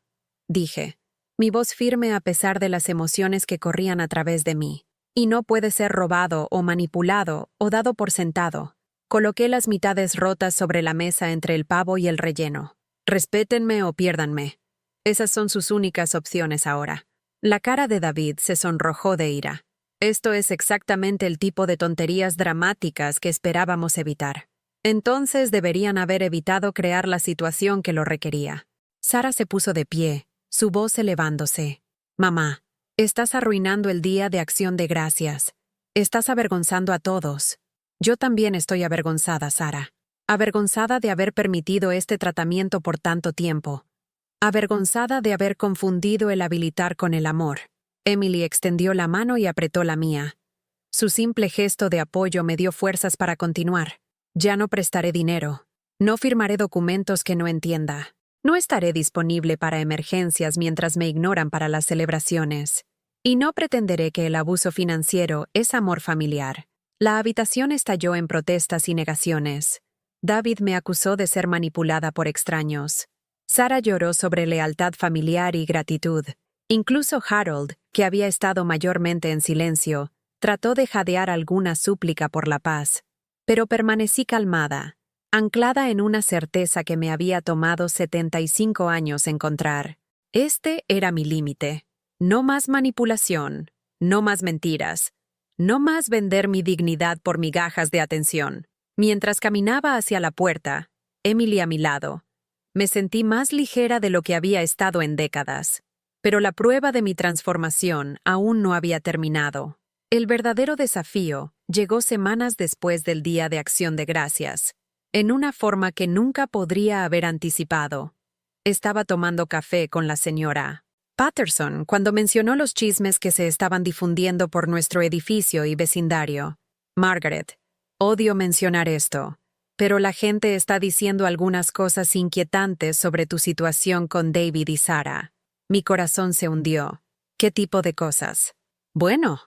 dije, mi voz firme a pesar de las emociones que corrían a través de mí. «Y no puede ser robado o manipulado o dado por sentado». Coloqué las mitades rotas sobre la mesa entre el pavo y el relleno. «Respétenme o piérdanme. Esas son sus únicas opciones ahora». La cara de David se sonrojó de ira. Esto es exactamente el tipo de tonterías dramáticas que esperábamos evitar. Entonces deberían haber evitado crear la situación que lo requería. Sara se puso de pie, su voz elevándose. «Mamá, estás arruinando el día de Acción de Gracias. Estás avergonzando a todos». «Yo también estoy avergonzada, Sara. Avergonzada de haber permitido este tratamiento por tanto tiempo. Avergonzada de haber confundido el habilitar con el amor». Emily extendió la mano y apretó la mía. Su simple gesto de apoyo me dio fuerzas para continuar. «Ya no prestaré dinero. No firmaré documentos que no entienda. No estaré disponible para emergencias mientras me ignoran para las celebraciones. Y no pretenderé que el abuso financiero es amor familiar. La habitación estalló en protestas y negaciones. David me acusó de ser manipulada por extraños. Sara lloró sobre lealtad familiar y gratitud. Incluso Harold, que había estado mayormente en silencio, trató de jadear alguna súplica por la paz. Pero permanecí calmada, anclada en una certeza que me había tomado 75 años encontrar. Este era mi límite. No más manipulación, no más mentiras, no más vender mi dignidad por migajas de atención. Mientras caminaba hacia la puerta, Emily a mi lado, me sentí más ligera de lo que había estado en décadas. Pero la prueba de mi transformación aún no había terminado. El verdadero desafío llegó semanas después del Día de Acción de Gracias, en una forma que nunca podría haber anticipado. Estaba tomando café con la señora Patterson cuando mencionó los chismes que se estaban difundiendo por nuestro edificio y vecindario. Margaret, odio mencionar esto, pero la gente está diciendo algunas cosas inquietantes sobre tu situación con David y Sara. Mi corazón se hundió. ¿Qué tipo de cosas? Bueno,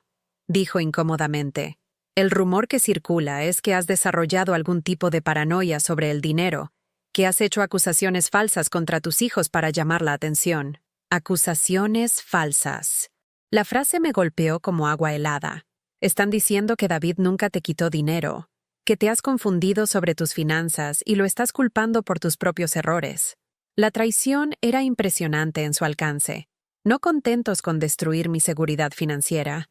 dijo incómodamente. El rumor que circula es que has desarrollado algún tipo de paranoia sobre el dinero, que has hecho acusaciones falsas contra tus hijos para llamar la atención. Acusaciones falsas. La frase me golpeó como agua helada. Están diciendo que David nunca te quitó dinero, que te has confundido sobre tus finanzas y lo estás culpando por tus propios errores. La traición era impresionante en su alcance. No contentos con destruir mi seguridad financiera,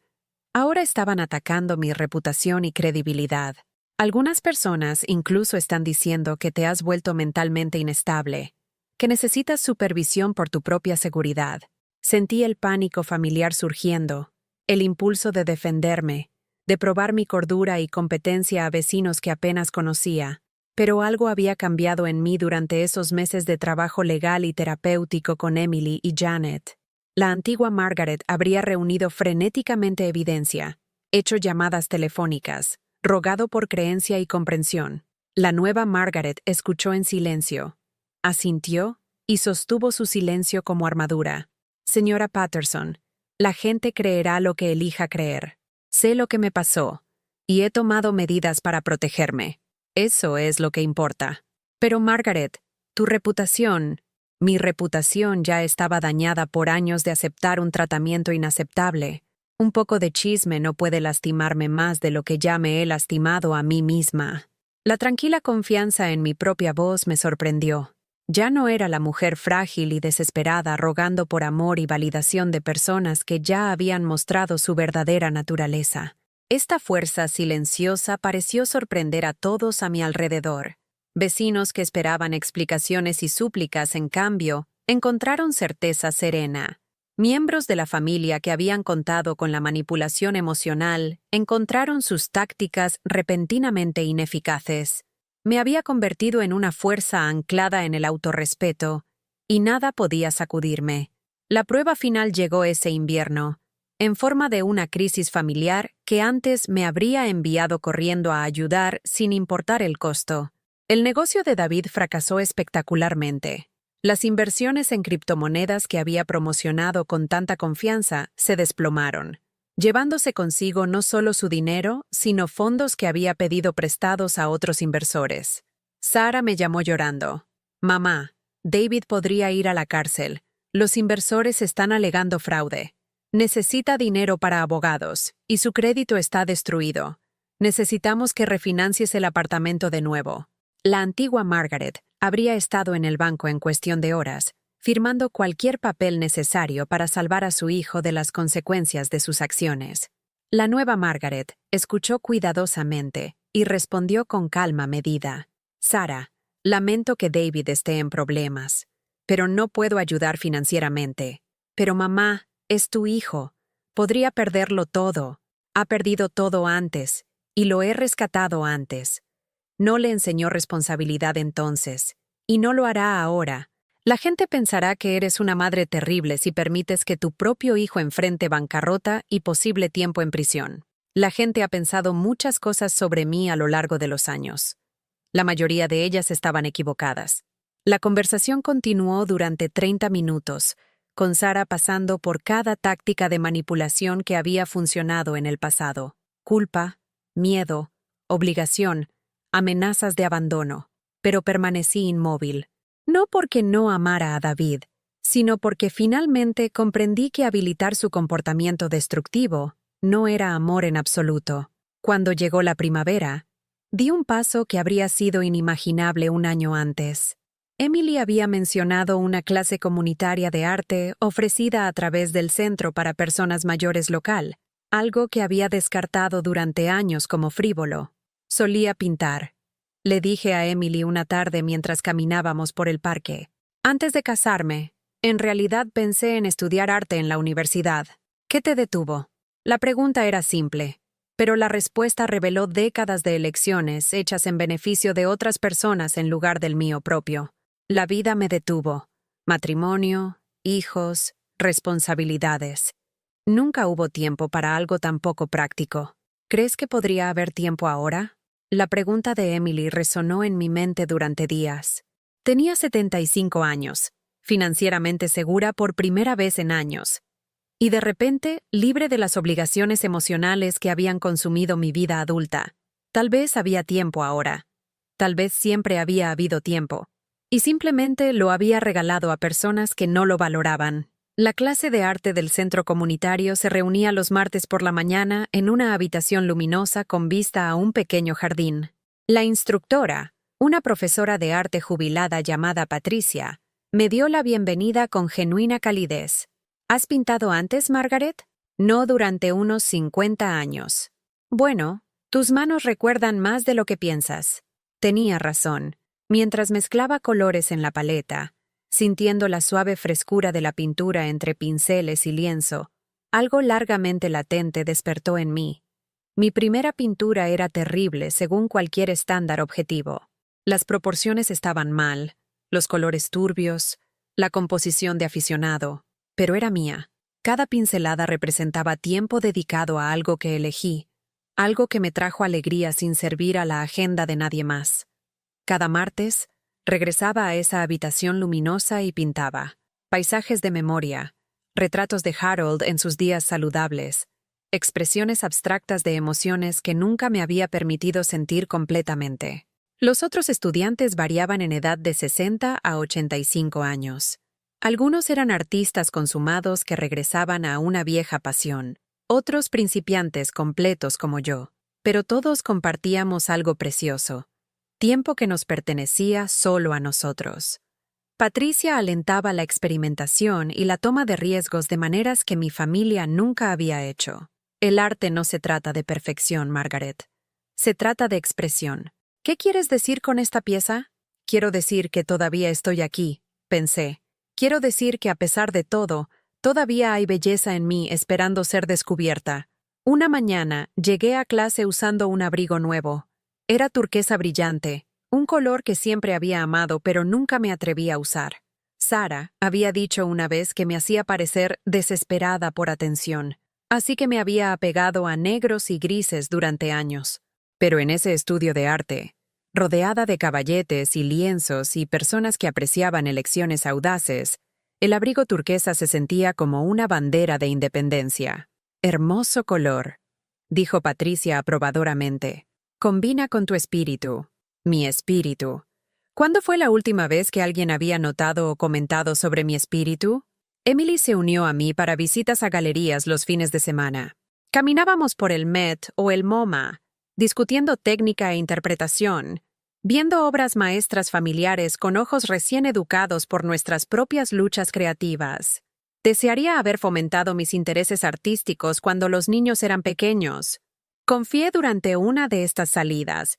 ahora estaban atacando mi reputación y credibilidad. Algunas personas incluso están diciendo que te has vuelto mentalmente inestable, que necesitas supervisión por tu propia seguridad. Sentí el pánico familiar surgiendo, el impulso de defenderme, de probar mi cordura y competencia a vecinos que apenas conocía. Pero algo había cambiado en mí durante esos meses de trabajo legal y terapéutico con Emily y Janet. La antigua Margaret habría reunido frenéticamente evidencia, hecho llamadas telefónicas, rogado por creencia y comprensión. La nueva Margaret escuchó en silencio, asintió y sostuvo su silencio como armadura. Señora Patterson, la gente creerá lo que elija creer. Sé lo que me pasó, y he tomado medidas para protegerme. Eso es lo que importa. Pero Margaret, tu reputación, mi reputación ya estaba dañada por años de aceptar un tratamiento inaceptable. Un poco de chisme no puede lastimarme más de lo que ya me he lastimado a mí misma. La tranquila confianza en mi propia voz me sorprendió. Ya no era la mujer frágil y desesperada rogando por amor y validación de personas que ya habían mostrado su verdadera naturaleza. Esta fuerza silenciosa pareció sorprender a todos a mi alrededor. Vecinos que esperaban explicaciones y súplicas, en cambio, encontraron certeza serena. Miembros de la familia que habían contado con la manipulación emocional encontraron sus tácticas repentinamente ineficaces. Me había convertido en una fuerza anclada en el autorrespeto, y nada podía sacudirme. La prueba final llegó ese invierno, en forma de una crisis familiar que antes me habría enviado corriendo a ayudar sin importar el costo. El negocio de David fracasó espectacularmente. Las inversiones en criptomonedas que había promocionado con tanta confianza se desplomaron, llevándose consigo no solo su dinero, sino fondos que había pedido prestados a otros inversores. Sara me llamó llorando. Mamá, David podría ir a la cárcel. Los inversores están alegando fraude. Necesita dinero para abogados, y su crédito está destruido. Necesitamos que refinancies el apartamento de nuevo. La antigua Margaret habría estado en el banco en cuestión de horas, firmando cualquier papel necesario para salvar a su hijo de las consecuencias de sus acciones. La nueva Margaret escuchó cuidadosamente y respondió con calma medida. Sara, lamento que David esté en problemas, pero no puedo ayudar financieramente. Pero mamá, es tu hijo. Podría perderlo todo. Ha perdido todo antes, y lo he rescatado antes. No le enseñó responsabilidad entonces, y no lo hará ahora. La gente pensará que eres una madre terrible si permites que tu propio hijo enfrente bancarrota y posible tiempo en prisión. La gente ha pensado muchas cosas sobre mí a lo largo de los años. La mayoría de ellas estaban equivocadas. La conversación continuó durante 30 minutos, con Sara pasando por cada táctica de manipulación que había funcionado en el pasado. Culpa, miedo, obligación, amenazas de abandono. Pero permanecí inmóvil. No porque no amara a David, sino porque finalmente comprendí que habilitar su comportamiento destructivo no era amor en absoluto. Cuando llegó la primavera, di un paso que habría sido inimaginable un año antes. Emily había mencionado una clase comunitaria de arte ofrecida a través del Centro para Personas Mayores local, algo que había descartado durante años como frívolo. Solía pintar. Le dije a Emily una tarde mientras caminábamos por el parque. Antes de casarme, en realidad pensé en estudiar arte en la universidad. ¿Qué te detuvo? La pregunta era simple, pero la respuesta reveló décadas de elecciones hechas en beneficio de otras personas en lugar del mío propio. La vida me detuvo. Matrimonio, hijos, responsabilidades. Nunca hubo tiempo para algo tan poco práctico. ¿Crees que podría haber tiempo ahora? La pregunta de Emily resonó en mi mente durante días. Tenía 75 años, financieramente segura por primera vez en años, y de repente libre de las obligaciones emocionales que habían consumido mi vida adulta. Tal vez había tiempo ahora. Tal vez siempre había habido tiempo. Y simplemente lo había regalado a personas que no lo valoraban. La clase de arte del centro comunitario se reunía los martes por la mañana en una habitación luminosa con vista a un pequeño jardín. La instructora, una profesora de arte jubilada llamada Patricia, me dio la bienvenida con genuina calidez. ¿Has pintado antes, Margaret? No durante unos 50 años. Bueno, tus manos recuerdan más de lo que piensas. Tenía razón. Mientras mezclaba colores en la paleta, sintiendo la suave frescura de la pintura entre pinceles y lienzo, algo largamente latente despertó en mí. Mi primera pintura era terrible según cualquier estándar objetivo. Las proporciones estaban mal, los colores turbios, la composición de aficionado, pero era mía. Cada pincelada representaba tiempo dedicado a algo que elegí, algo que me trajo alegría sin servir a la agenda de nadie más. Cada martes, regresaba a esa habitación luminosa y pintaba. Paisajes de memoria, retratos de Harold en sus días saludables, expresiones abstractas de emociones que nunca me había permitido sentir completamente. Los otros estudiantes variaban en edad de 60 a 85 años. Algunos eran artistas consumados que regresaban a una vieja pasión, otros principiantes completos como yo, pero todos compartíamos algo precioso. Tiempo que nos pertenecía solo a nosotros. Patricia alentaba la experimentación y la toma de riesgos de maneras que mi familia nunca había hecho. El arte no se trata de perfección, Margaret. Se trata de expresión. ¿Qué quieres decir con esta pieza? Quiero decir que todavía estoy aquí, pensé. Quiero decir que a pesar de todo, todavía hay belleza en mí esperando ser descubierta. Una mañana llegué a clase usando un abrigo nuevo. Era turquesa brillante, un color que siempre había amado pero nunca me atreví a usar. Sara había dicho una vez que me hacía parecer desesperada por atención, así que me había apegado a negros y grises durante años. Pero en ese estudio de arte, rodeada de caballetes y lienzos y personas que apreciaban elecciones audaces, el abrigo turquesa se sentía como una bandera de independencia. Hermoso color, dijo Patricia aprobadoramente. Combina con tu espíritu. Mi espíritu. ¿Cuándo fue la última vez que alguien había notado o comentado sobre mi espíritu? Emily se unió a mí para visitas a galerías los fines de semana. Caminábamos por el Met o el MoMA, discutiendo técnica e interpretación, viendo obras maestras familiares con ojos recién educados por nuestras propias luchas creativas. Desearía haber fomentado mis intereses artísticos cuando los niños eran pequeños. Confié durante una de estas salidas.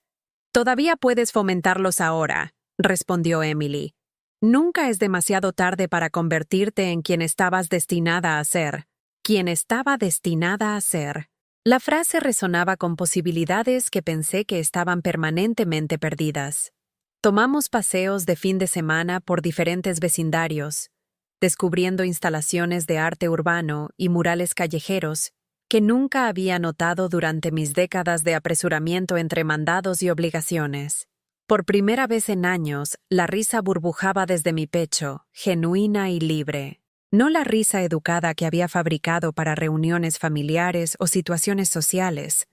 Todavía puedes fomentarlos ahora, respondió Emily. Nunca es demasiado tarde para convertirte en quien estabas destinada a ser. Quien estaba destinada a ser. La frase resonaba con posibilidades que pensé que estaban permanentemente perdidas. Tomamos paseos de fin de semana por diferentes vecindarios, descubriendo instalaciones de arte urbano y murales callejeros que nunca había notado durante mis décadas de apresuramiento entre mandados y obligaciones. Por primera vez en años, la risa burbujaba desde mi pecho, genuina y libre. No la risa educada que había fabricado para reuniones familiares o situaciones sociales,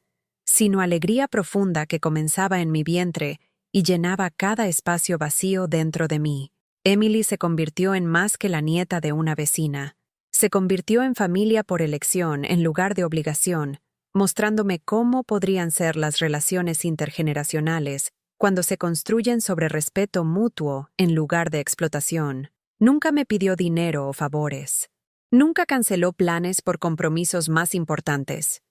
sino alegría profunda que comenzaba en mi vientre y llenaba cada espacio vacío dentro de mí. Emily se convirtió en más que la nieta de una vecina. Se convirtió en familia por elección en lugar de obligación, mostrándome cómo podrían ser las relaciones intergeneracionales cuando se construyen sobre respeto mutuo en lugar de explotación. Nunca me pidió dinero o favores. Nunca canceló planes por compromisos más importantes.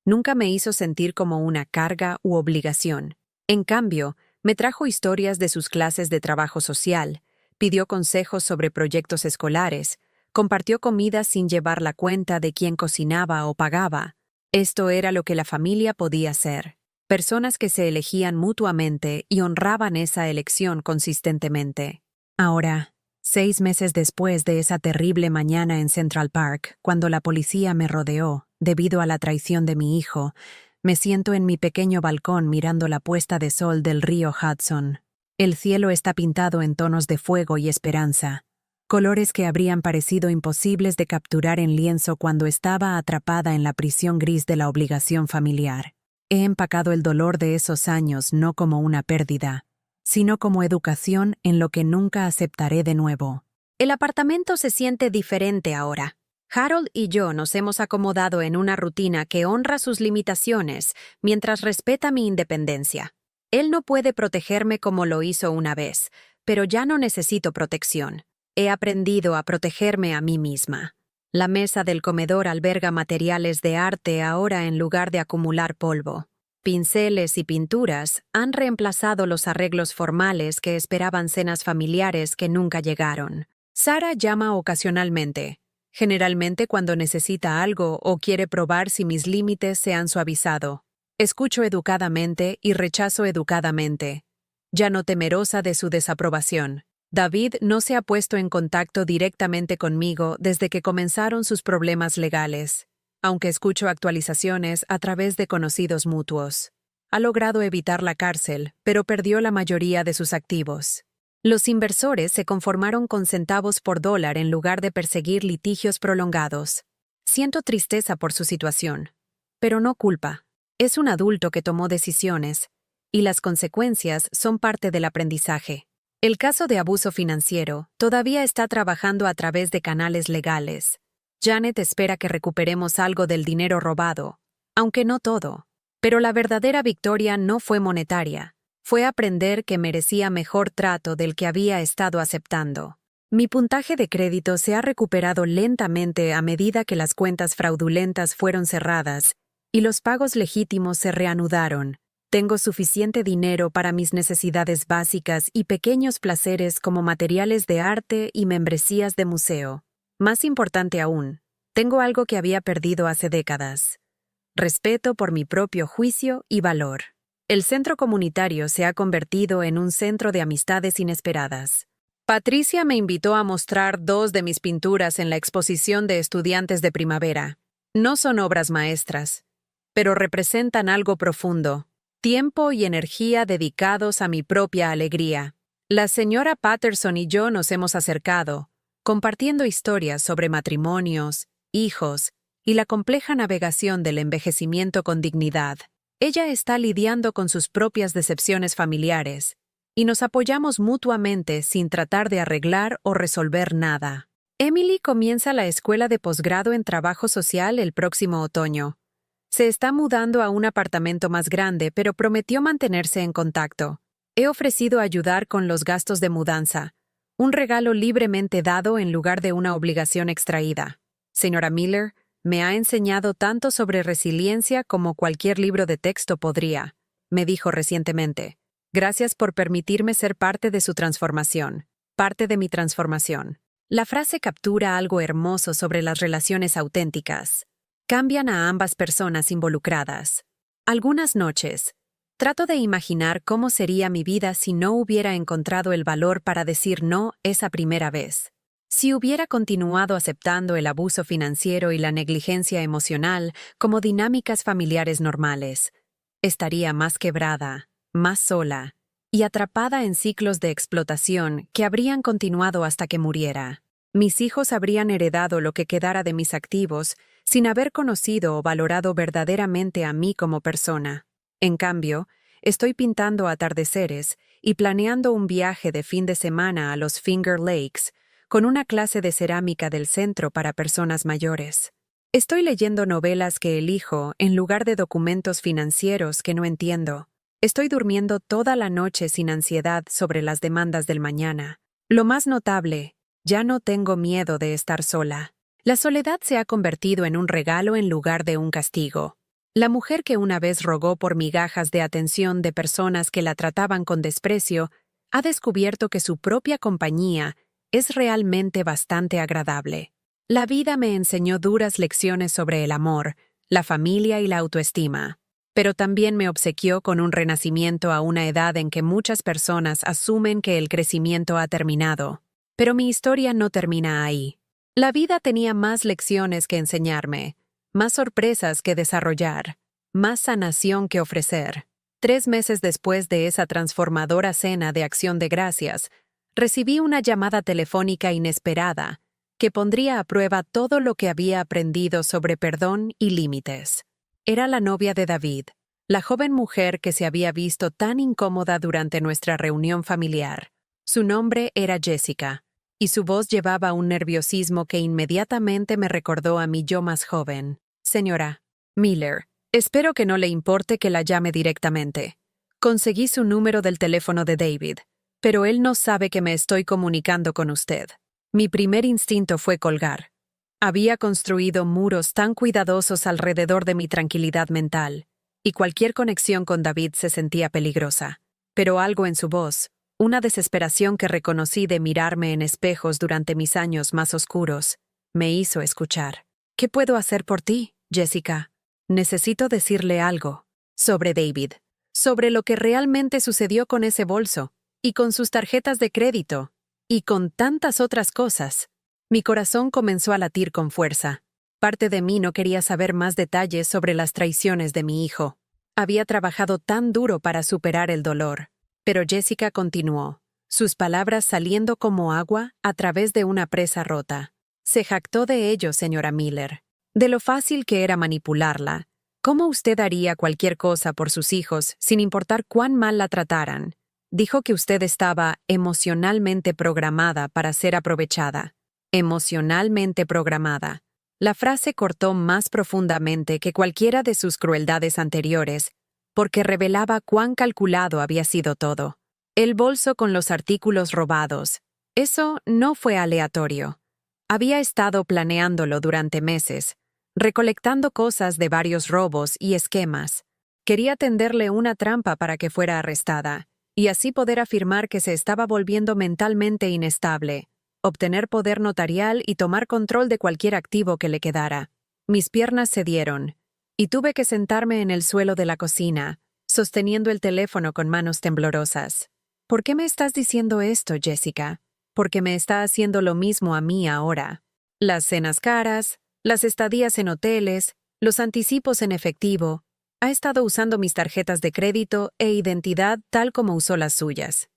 Nunca me hizo sentir como una carga u obligación. En cambio, me trajo historias de sus clases de trabajo social, pidió consejos sobre proyectos escolares, compartió comida sin llevar la cuenta de quién cocinaba o pagaba. Esto era lo que la familia podía hacer. Personas que se elegían mutuamente y honraban esa elección consistentemente. Ahora, 6 meses después de esa terrible mañana en Central Park, cuando la policía me rodeó debido a la traición de mi hijo, me siento en mi pequeño balcón mirando la puesta de sol del río Hudson. El cielo está pintado en tonos de fuego y esperanza, colores que habrían parecido imposibles de capturar en lienzo cuando estaba atrapada en la prisión gris de la obligación familiar. He empacado el dolor de esos años no como una pérdida, sino como educación en lo que nunca aceptaré de nuevo. El apartamento se siente diferente ahora. Harold y yo nos hemos acomodado en una rutina que honra sus limitaciones mientras respeta mi independencia. Él no puede protegerme como lo hizo una vez, pero ya no necesito protección. He aprendido a protegerme a mí misma. La mesa del comedor alberga materiales de arte ahora en lugar de acumular polvo. Pinceles y pinturas han reemplazado los arreglos formales que esperaban cenas familiares que nunca llegaron. Sara llama ocasionalmente, generalmente cuando necesita algo o quiere probar si mis límites se han suavizado. Escucho educadamente y rechazo educadamente, ya no temerosa de su desaprobación. David no se ha puesto en contacto directamente conmigo desde que comenzaron sus problemas legales, aunque escucho actualizaciones a través de conocidos mutuos. Ha logrado evitar la cárcel, pero perdió la mayoría de sus activos. Los inversores se conformaron con centavos por dólar en lugar de perseguir litigios prolongados. Siento tristeza por su situación, pero no culpa. Es un adulto que tomó decisiones, y las consecuencias son parte del aprendizaje. El caso de abuso financiero todavía está trabajando a través de canales legales. Janet espera que recuperemos algo del dinero robado, aunque no todo. Pero la verdadera victoria no fue monetaria. Fue aprender que merecía mejor trato del que había estado aceptando. Mi puntaje de crédito se ha recuperado lentamente a medida que las cuentas fraudulentas fueron cerradas y los pagos legítimos se reanudaron. Tengo suficiente dinero para mis necesidades básicas y pequeños placeres como materiales de arte y membresías de museo. Más importante aún, tengo algo que había perdido hace décadas: respeto por mi propio juicio y valor. El centro comunitario se ha convertido en un centro de amistades inesperadas. Patricia me invitó a mostrar 2 de mis pinturas en la exposición de estudiantes de primavera. No son obras maestras, pero representan algo profundo: tiempo y energía dedicados a mi propia alegría. La señora Patterson y yo nos hemos acercado, compartiendo historias sobre matrimonios, hijos y la compleja navegación del envejecimiento con dignidad. Ella está lidiando con sus propias decepciones familiares, y nos apoyamos mutuamente sin tratar de arreglar o resolver nada. Emily comienza la escuela de posgrado en trabajo social el próximo otoño. Se está mudando a un apartamento más grande, pero prometió mantenerse en contacto. He ofrecido ayudar con los gastos de mudanza, un regalo libremente dado en lugar de una obligación extraída. Señora Miller, me ha enseñado tanto sobre resiliencia como cualquier libro de texto podría, me dijo recientemente. Gracias por permitirme ser parte de su transformación, parte de mi transformación. La frase captura algo hermoso sobre las relaciones auténticas. Cambian a ambas personas involucradas. Algunas noches, trato de imaginar cómo sería mi vida si no hubiera encontrado el valor para decir no esa primera vez. Si hubiera continuado aceptando el abuso financiero y la negligencia emocional como dinámicas familiares normales, estaría más quebrada, más sola y atrapada en ciclos de explotación que habrían continuado hasta que muriera. Mis hijos habrían heredado lo que quedara de mis activos sin haber conocido o valorado verdaderamente a mí como persona. En cambio, estoy pintando atardeceres y planeando un viaje de fin de semana a los Finger Lakes con una clase de cerámica del centro para personas mayores. Estoy leyendo novelas que elijo en lugar de documentos financieros que no entiendo. Estoy durmiendo toda la noche sin ansiedad sobre las demandas del mañana. Lo más notable, ya no tengo miedo de estar sola. La soledad se ha convertido en un regalo en lugar de un castigo. La mujer que una vez rogó por migajas de atención de personas que la trataban con desprecio, ha descubierto que su propia compañía es realmente bastante agradable. La vida me enseñó duras lecciones sobre el amor, la familia y la autoestima, pero también me obsequió con un renacimiento a una edad en que muchas personas asumen que el crecimiento ha terminado. Pero mi historia no termina ahí. La vida tenía más lecciones que enseñarme, más sorpresas que desarrollar, más sanación que ofrecer. 3 meses después de esa transformadora cena de acción de gracias, recibí una llamada telefónica inesperada que pondría a prueba todo lo que había aprendido sobre perdón y límites. Era la novia de David, la joven mujer que se había visto tan incómoda durante nuestra reunión familiar. Su nombre era Jessica, y su voz llevaba un nerviosismo que inmediatamente me recordó a mi yo más joven. Señora Miller, espero que no le importe que la llame directamente. Conseguí su número del teléfono de David, pero él no sabe que me estoy comunicando con usted. Mi primer instinto fue colgar. Había construido muros tan cuidadosos alrededor de mi tranquilidad mental, y cualquier conexión con David se sentía peligrosa. Pero algo en su voz, una desesperación que reconocí de mirarme en espejos durante mis años más oscuros, me hizo escuchar. ¿Qué puedo hacer por ti, Jessica? Necesito decirle algo. Sobre David. Sobre lo que realmente sucedió con ese bolso, y con sus tarjetas de crédito, y con tantas otras cosas. Mi corazón comenzó a latir con fuerza. Parte de mí no quería saber más detalles sobre las traiciones de mi hijo. Había trabajado tan duro para superar el dolor. Pero Jessica continuó, sus palabras saliendo como agua a través de una presa rota. Se jactó de ello, señora Miller. De lo fácil que era manipularla. ¿Cómo usted haría cualquier cosa por sus hijos sin importar cuán mal la trataran? Dijo que usted estaba emocionalmente programada para ser aprovechada. Emocionalmente programada. La frase cortó más profundamente que cualquiera de sus crueldades anteriores, porque revelaba cuán calculado había sido todo. El bolso con los artículos robados. Eso no fue aleatorio. Había estado planeándolo durante meses, recolectando cosas de varios robos y esquemas. Quería tenderle una trampa para que fuera arrestada, y así poder afirmar que se estaba volviendo mentalmente inestable, obtener poder notarial y tomar control de cualquier activo que le quedara. Mis piernas cedieron, y tuve que sentarme en el suelo de la cocina, sosteniendo el teléfono con manos temblorosas. ¿Por qué me estás diciendo esto, Jessica? Porque me está haciendo lo mismo a mí ahora. Las cenas caras, las estadías en hoteles, los anticipos en efectivo. Ha estado usando mis tarjetas de crédito e identidad tal como usó las suyas.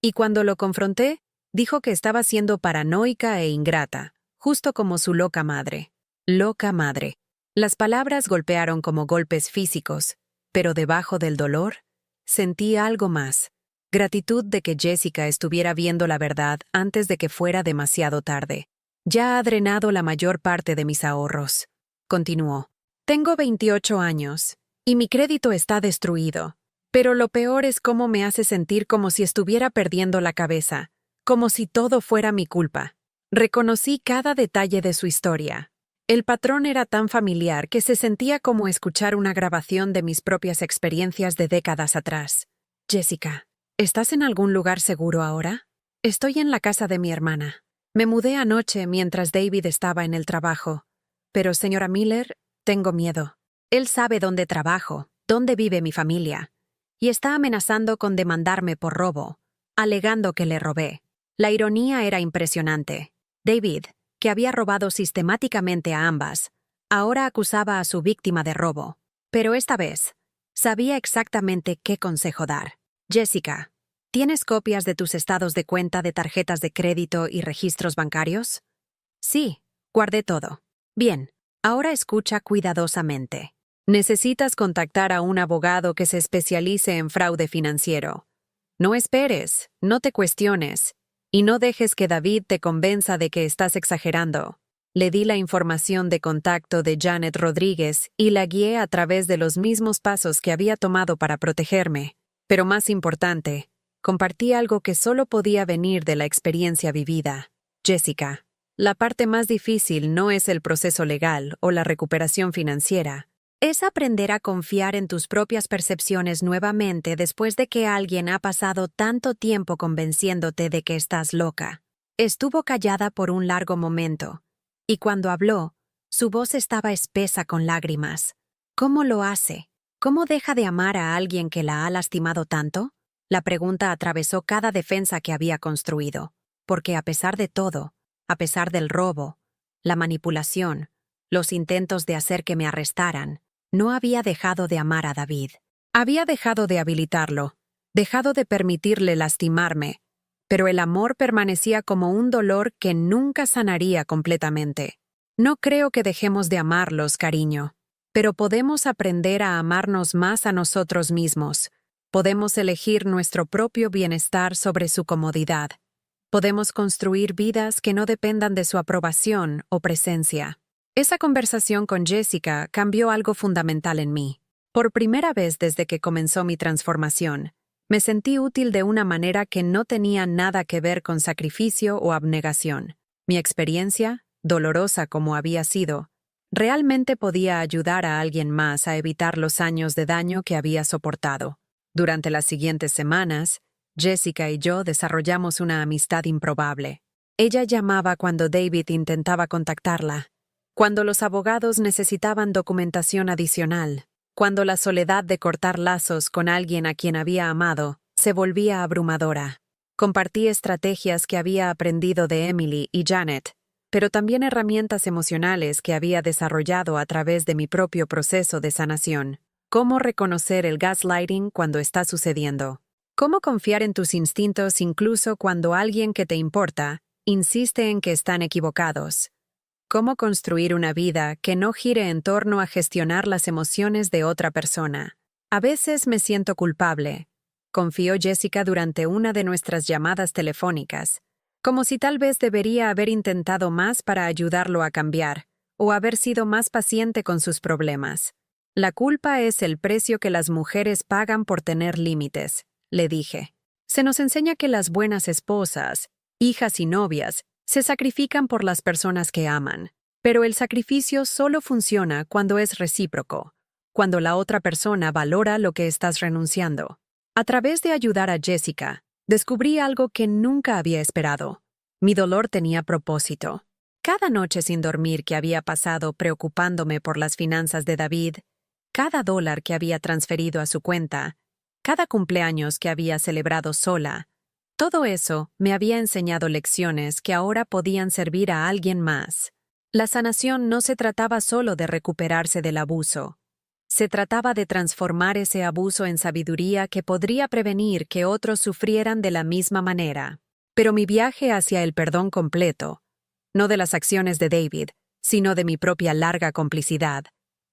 Y cuando lo confronté, dijo que estaba siendo paranoica e ingrata, justo como su loca madre. Loca madre. Las palabras golpearon como golpes físicos, pero debajo del dolor, sentí algo más. Gratitud de que Jessica estuviera viendo la verdad antes de que fuera demasiado tarde. Ya ha drenado la mayor parte de mis ahorros. Continuó. Tengo 28 años, y mi crédito está destruido. Pero lo peor es cómo me hace sentir como si estuviera perdiendo la cabeza, como si todo fuera mi culpa. Reconocí cada detalle de su historia. El patrón era tan familiar que se sentía como escuchar una grabación de mis propias experiencias de décadas atrás. Jessica, ¿estás en algún lugar seguro ahora? Estoy en la casa de mi hermana. Me mudé anoche mientras David estaba en el trabajo. Pero, señora Miller, tengo miedo. Él sabe dónde trabajo, dónde vive mi familia, y está amenazando con demandarme por robo, alegando que le robé. La ironía era impresionante. David, que había robado sistemáticamente a ambas, ahora acusaba a su víctima de robo. Pero esta vez, sabía exactamente qué consejo dar. Jessica, ¿Tienes copias de tus estados de cuenta de tarjetas de crédito y registros bancarios? Sí, guardé todo. Bien, ahora escucha cuidadosamente. Necesitas contactar a un abogado que se especialice en fraude financiero. No esperes, no te cuestiones, y no dejes que David te convenza de que estás exagerando. Le di la información de contacto de Janet Rodríguez y la guié a través de los mismos pasos que había tomado para protegerme. Pero más importante, compartí algo que solo podía venir de la experiencia vivida. Jessica, la parte más difícil no es el proceso legal o la recuperación financiera. Es aprender a confiar en tus propias percepciones nuevamente después de que alguien ha pasado tanto tiempo convenciéndote de que estás loca. Estuvo callada por un largo momento, y cuando habló, su voz estaba espesa con lágrimas. ¿Cómo lo hace? ¿Cómo deja de amar a alguien que la ha lastimado tanto? La pregunta atravesó cada defensa que había construido, porque a pesar de todo, a pesar del robo, la manipulación, los intentos de hacer que me arrestaran, no había dejado de amar a David. Había dejado de habilitarlo, dejado de permitirle lastimarme, pero el amor permanecía como un dolor que nunca sanaría completamente. No creo que dejemos de amarlos, cariño, pero podemos aprender a amarnos más a nosotros mismos. Podemos elegir nuestro propio bienestar sobre su comodidad. Podemos construir vidas que no dependan de su aprobación o presencia. Esa conversación con Jessica cambió algo fundamental en mí. Por primera vez desde que comenzó mi transformación, me sentí útil de una manera que no tenía nada que ver con sacrificio o abnegación. Mi experiencia, dolorosa como había sido, realmente podía ayudar a alguien más a evitar los años de daño que había soportado. Durante las siguientes semanas, Jessica y yo desarrollamos una amistad improbable. Ella llamaba cuando David intentaba contactarla, cuando los abogados necesitaban documentación adicional, cuando la soledad de cortar lazos con alguien a quien había amado se volvía abrumadora. Compartí estrategias que había aprendido de Emily y Janet, pero también herramientas emocionales que había desarrollado a través de mi propio proceso de sanación. Cómo reconocer el gaslighting cuando está sucediendo. Cómo confiar en tus instintos incluso cuando alguien que te importa insiste en que están equivocados. Cómo construir una vida que no gire en torno a gestionar las emociones de otra persona. A veces me siento culpable, confió Jessica durante una de nuestras llamadas telefónicas, como si tal vez debería haber intentado más para ayudarlo a cambiar, o haber sido más paciente con sus problemas. La culpa es el precio que las mujeres pagan por tener límites, le dije. Se nos enseña que las buenas esposas, hijas y novias se sacrifican por las personas que aman, pero el sacrificio solo funciona cuando es recíproco, cuando la otra persona valora lo que estás renunciando. A través de ayudar a Jessica, descubrí algo que nunca había esperado. Mi dolor tenía propósito. Cada noche sin dormir que había pasado preocupándome por las finanzas de David, cada dólar que había transferido a su cuenta, cada cumpleaños que había celebrado sola, todo eso me había enseñado lecciones que ahora podían servir a alguien más. La sanación no se trataba solo de recuperarse del abuso. Se trataba de transformar ese abuso en sabiduría que podría prevenir que otros sufrieran de la misma manera. Pero mi viaje hacia el perdón completo, no de las acciones de David, sino de mi propia larga complicidad,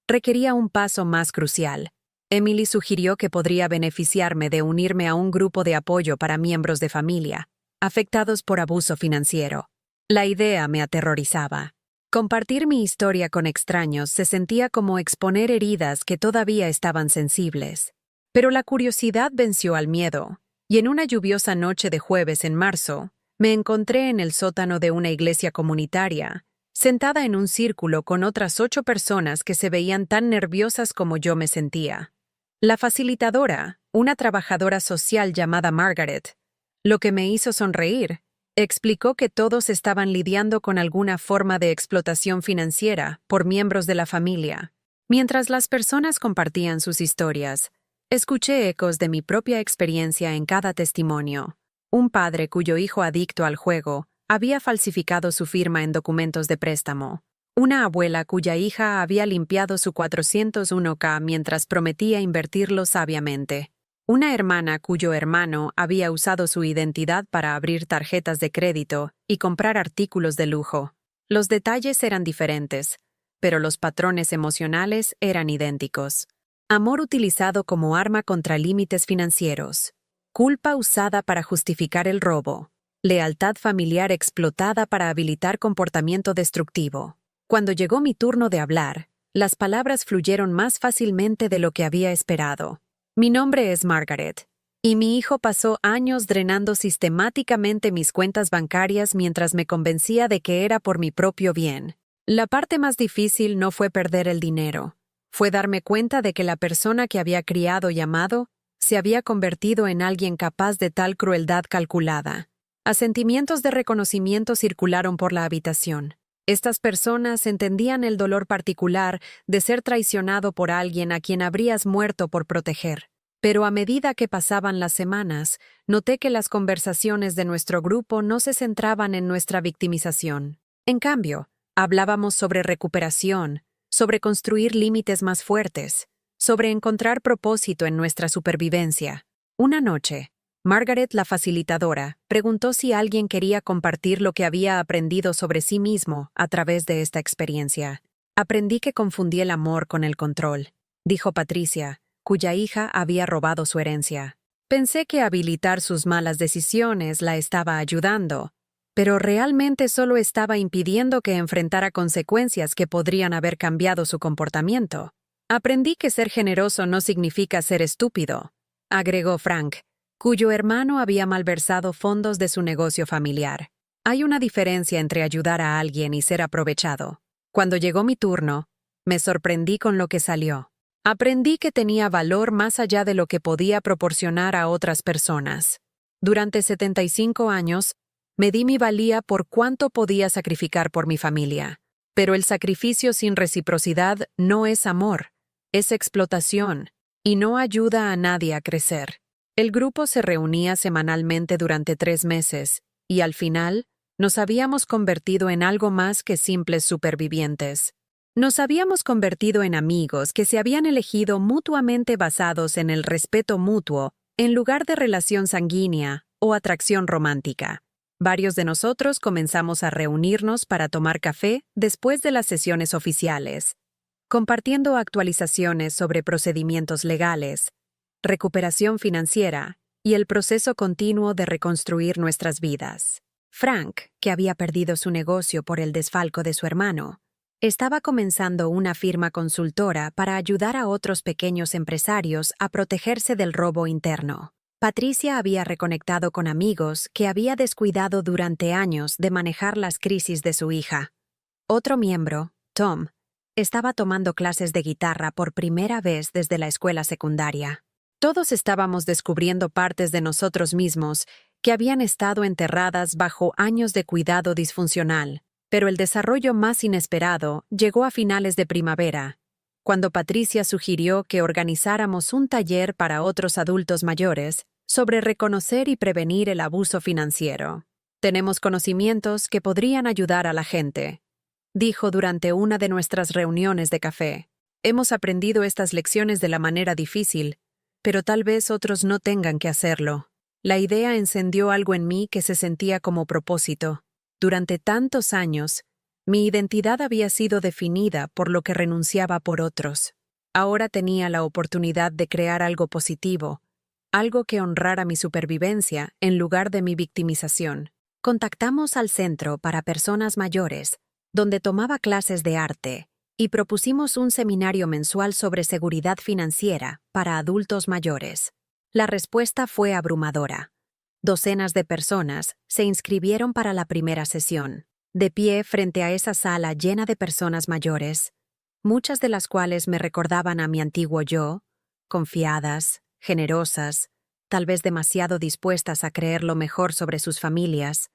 requería un paso más crucial. Emily sugirió que podría beneficiarme de unirme a un grupo de apoyo para miembros de familia, afectados por abuso financiero. La idea me aterrorizaba. Compartir mi historia con extraños se sentía como exponer heridas que todavía estaban sensibles. Pero la curiosidad venció al miedo, y en una lluviosa noche de jueves en marzo, me encontré en el sótano de una iglesia comunitaria, sentada en un círculo con otras 8 personas que se veían tan nerviosas como yo me sentía. La facilitadora, una trabajadora social llamada Margaret, lo que me hizo sonreír, explicó que todos estaban lidiando con alguna forma de explotación financiera por miembros de la familia. Mientras las personas compartían sus historias, escuché ecos de mi propia experiencia en cada testimonio. Un padre cuyo hijo adicto al juego había falsificado su firma en documentos de préstamo. Una abuela cuya hija había limpiado su 401k mientras prometía invertirlo sabiamente. Una hermana cuyo hermano había usado su identidad para abrir tarjetas de crédito y comprar artículos de lujo. Los detalles eran diferentes, pero los patrones emocionales eran idénticos. Amor utilizado como arma contra límites financieros. Culpa usada para justificar el robo. Lealtad familiar explotada para habilitar comportamiento destructivo. Cuando llegó mi turno de hablar, las palabras fluyeron más fácilmente de lo que había esperado. Mi nombre es Margaret, y mi hijo pasó años drenando sistemáticamente mis cuentas bancarias mientras me convencía de que era por mi propio bien. La parte más difícil no fue perder el dinero, fue darme cuenta de que la persona que había criado y amado se había convertido en alguien capaz de tal crueldad calculada. Asentimientos de reconocimiento circularon por la habitación. Estas personas entendían el dolor particular de ser traicionado por alguien a quien habrías muerto por proteger. Pero a medida que pasaban las semanas, noté que las conversaciones de nuestro grupo no se centraban en nuestra victimización. En cambio, hablábamos sobre recuperación, sobre construir límites más fuertes, sobre encontrar propósito en nuestra supervivencia. Una noche, Margaret, la facilitadora, preguntó si alguien quería compartir lo que había aprendido sobre sí mismo a través de esta experiencia. Aprendí que confundí el amor con el control, dijo Patricia, cuya hija había robado su herencia. Pensé que habilitar sus malas decisiones la estaba ayudando, pero realmente solo estaba impidiendo que enfrentara consecuencias que podrían haber cambiado su comportamiento. Aprendí que ser generoso no significa ser estúpido, agregó Frank, cuyo hermano había malversado fondos de su negocio familiar. Hay una diferencia entre ayudar a alguien y ser aprovechado. Cuando llegó mi turno, me sorprendí con lo que salió. Aprendí que tenía valor más allá de lo que podía proporcionar a otras personas. Durante 75 años, me di mi valía por cuánto podía sacrificar por mi familia. Pero el sacrificio sin reciprocidad no es amor, es explotación, y no ayuda a nadie a crecer. El grupo se reunía semanalmente durante 3 meses, y al final, nos habíamos convertido en algo más que simples supervivientes. Nos habíamos convertido en amigos que se habían elegido mutuamente basados en el respeto mutuo, en lugar de relación sanguínea o atracción romántica. Varios de nosotros comenzamos a reunirnos para tomar café después de las sesiones oficiales, compartiendo actualizaciones sobre procedimientos legales, recuperación financiera y el proceso continuo de reconstruir nuestras vidas. Frank, que había perdido su negocio por el desfalco de su hermano, estaba comenzando una firma consultora para ayudar a otros pequeños empresarios a protegerse del robo interno. Patricia había reconectado con amigos que había descuidado durante años de manejar las crisis de su hija. Otro miembro, Tom, estaba tomando clases de guitarra por primera vez desde la escuela secundaria. Todos estábamos descubriendo partes de nosotros mismos que habían estado enterradas bajo años de cuidado disfuncional, pero el desarrollo más inesperado llegó a finales de primavera, cuando Patricia sugirió que organizáramos un taller para otros adultos mayores sobre reconocer y prevenir el abuso financiero. Tenemos conocimientos que podrían ayudar a la gente, dijo durante una de nuestras reuniones de café. Hemos aprendido estas lecciones de la manera difícil, pero tal vez otros no tengan que hacerlo. La idea encendió algo en mí que se sentía como propósito. Durante tantos años, mi identidad había sido definida por lo que renunciaba por otros. Ahora tenía la oportunidad de crear algo positivo, algo que honrara mi supervivencia en lugar de mi victimización. Contactamos al Centro para Personas Mayores, donde tomaba clases de arte, y propusimos un seminario mensual sobre seguridad financiera para adultos mayores. La respuesta fue abrumadora. Docenas de personas se inscribieron para la primera sesión. De pie frente a esa sala llena de personas mayores, muchas de las cuales me recordaban a mi antiguo yo, confiadas, generosas, tal vez demasiado dispuestas a creer lo mejor sobre sus familias,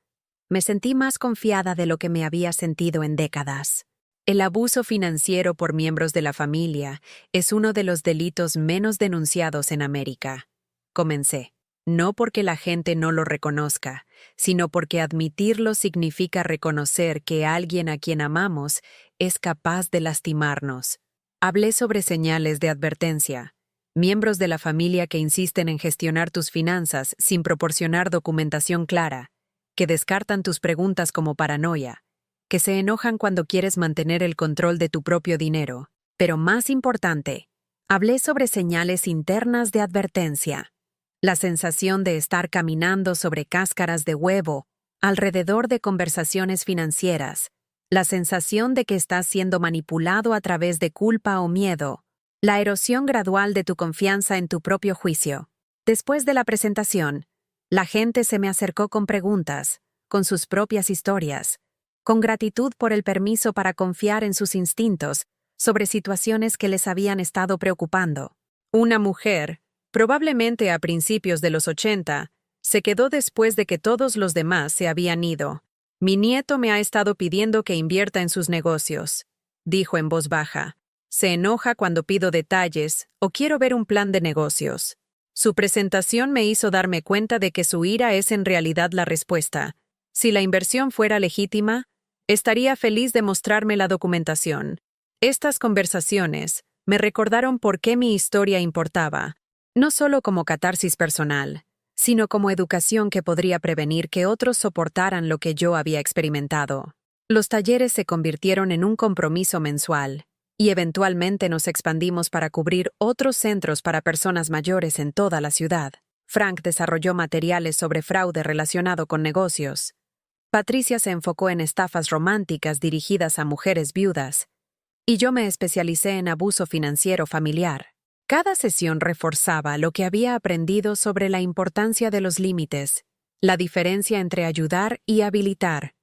me sentí más confiada de lo que me había sentido en décadas. El abuso financiero por miembros de la familia es uno de los delitos menos denunciados en América. Comencé. No porque la gente no lo reconozca, sino porque admitirlo significa reconocer que alguien a quien amamos es capaz de lastimarnos. Hablé sobre señales de advertencia, miembros de la familia que insisten en gestionar tus finanzas sin proporcionar documentación clara, que descartan tus preguntas como paranoia, que se enojan cuando quieres mantener el control de tu propio dinero. Pero más importante, hablé sobre señales internas de advertencia. La sensación de estar caminando sobre cáscaras de huevo, alrededor de conversaciones financieras, la sensación de que estás siendo manipulado a través de culpa o miedo, la erosión gradual de tu confianza en tu propio juicio. Después de la presentación, la gente se me acercó con preguntas, con sus propias historias, con gratitud por el permiso para confiar en sus instintos sobre situaciones que les habían estado preocupando. Una mujer, probablemente a principios de los 80, se quedó después de que todos los demás se habían ido. «Mi nieto me ha estado pidiendo que invierta en sus negocios», dijo en voz baja. «Se enoja cuando pido detalles o quiero ver un plan de negocios». Su presentación me hizo darme cuenta de que su ira es en realidad la respuesta. Si la inversión fuera legítima, estaría feliz de mostrarme la documentación. Estas conversaciones me recordaron por qué mi historia importaba, no solo como catarsis personal, sino como educación que podría prevenir que otros soportaran lo que yo había experimentado. Los talleres se convirtieron en un compromiso mensual, y eventualmente nos expandimos para cubrir otros centros para personas mayores en toda la ciudad. Frank desarrolló materiales sobre fraude relacionado con negocios. Patricia se enfocó en estafas románticas dirigidas a mujeres viudas, y yo me especialicé en abuso financiero familiar. Cada sesión reforzaba lo que había aprendido sobre la importancia de los límites, la diferencia entre ayudar y habilitar,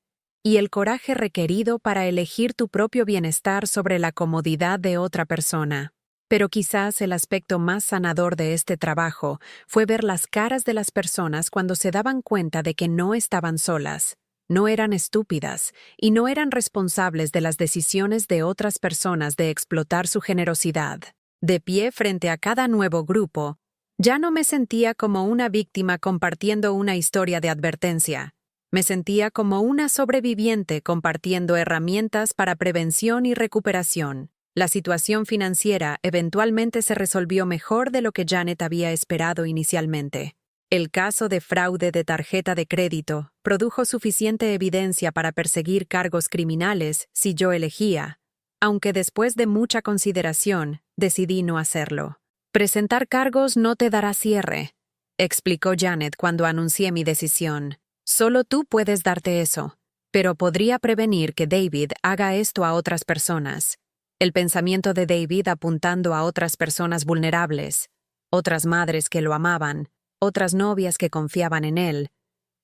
y el coraje requerido para elegir tu propio bienestar sobre la comodidad de otra persona. Pero quizás el aspecto más sanador de este trabajo fue ver las caras de las personas cuando se daban cuenta de que no estaban solas, no eran estúpidas y no eran responsables de las decisiones de otras personas de explotar su generosidad. De pie frente a cada nuevo grupo, ya no me sentía como una víctima compartiendo una historia de advertencia. Me sentía como una sobreviviente compartiendo herramientas para prevención y recuperación. La situación financiera eventualmente se resolvió mejor de lo que Janet había esperado inicialmente. El caso de fraude de tarjeta de crédito produjo suficiente evidencia para perseguir cargos criminales si yo elegía, aunque después de mucha consideración, decidí no hacerlo. «Presentar cargos no te dará cierre», explicó Janet cuando anuncié mi decisión. «Solo tú puedes darte eso, pero podría prevenir que David haga esto a otras personas». El pensamiento de David apuntando a otras personas vulnerables, otras madres que lo amaban, otras novias que confiaban en él,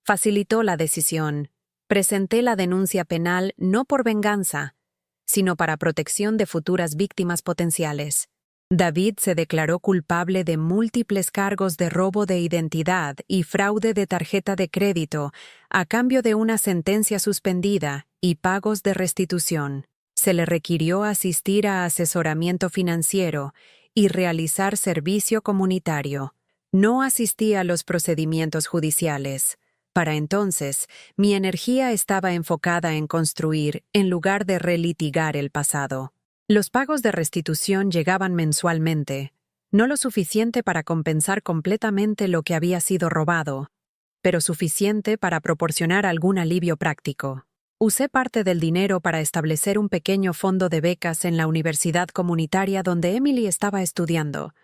facilitó la decisión. Presenté la denuncia penal no por venganza, sino para protección de futuras víctimas potenciales. David se declaró culpable de múltiples cargos de robo de identidad y fraude de tarjeta de crédito a cambio de una sentencia suspendida y pagos de restitución. Se le requirió asistir a asesoramiento financiero y realizar servicio comunitario. No asistí a los procedimientos judiciales. Para entonces, mi energía estaba enfocada en construir en lugar de relitigar el pasado. Los pagos de restitución llegaban mensualmente, no lo suficiente para compensar completamente lo que había sido robado, pero suficiente para proporcionar algún alivio práctico. Usé parte del dinero para establecer un pequeño fondo de becas en la universidad comunitaria donde Emily estaba estudiando,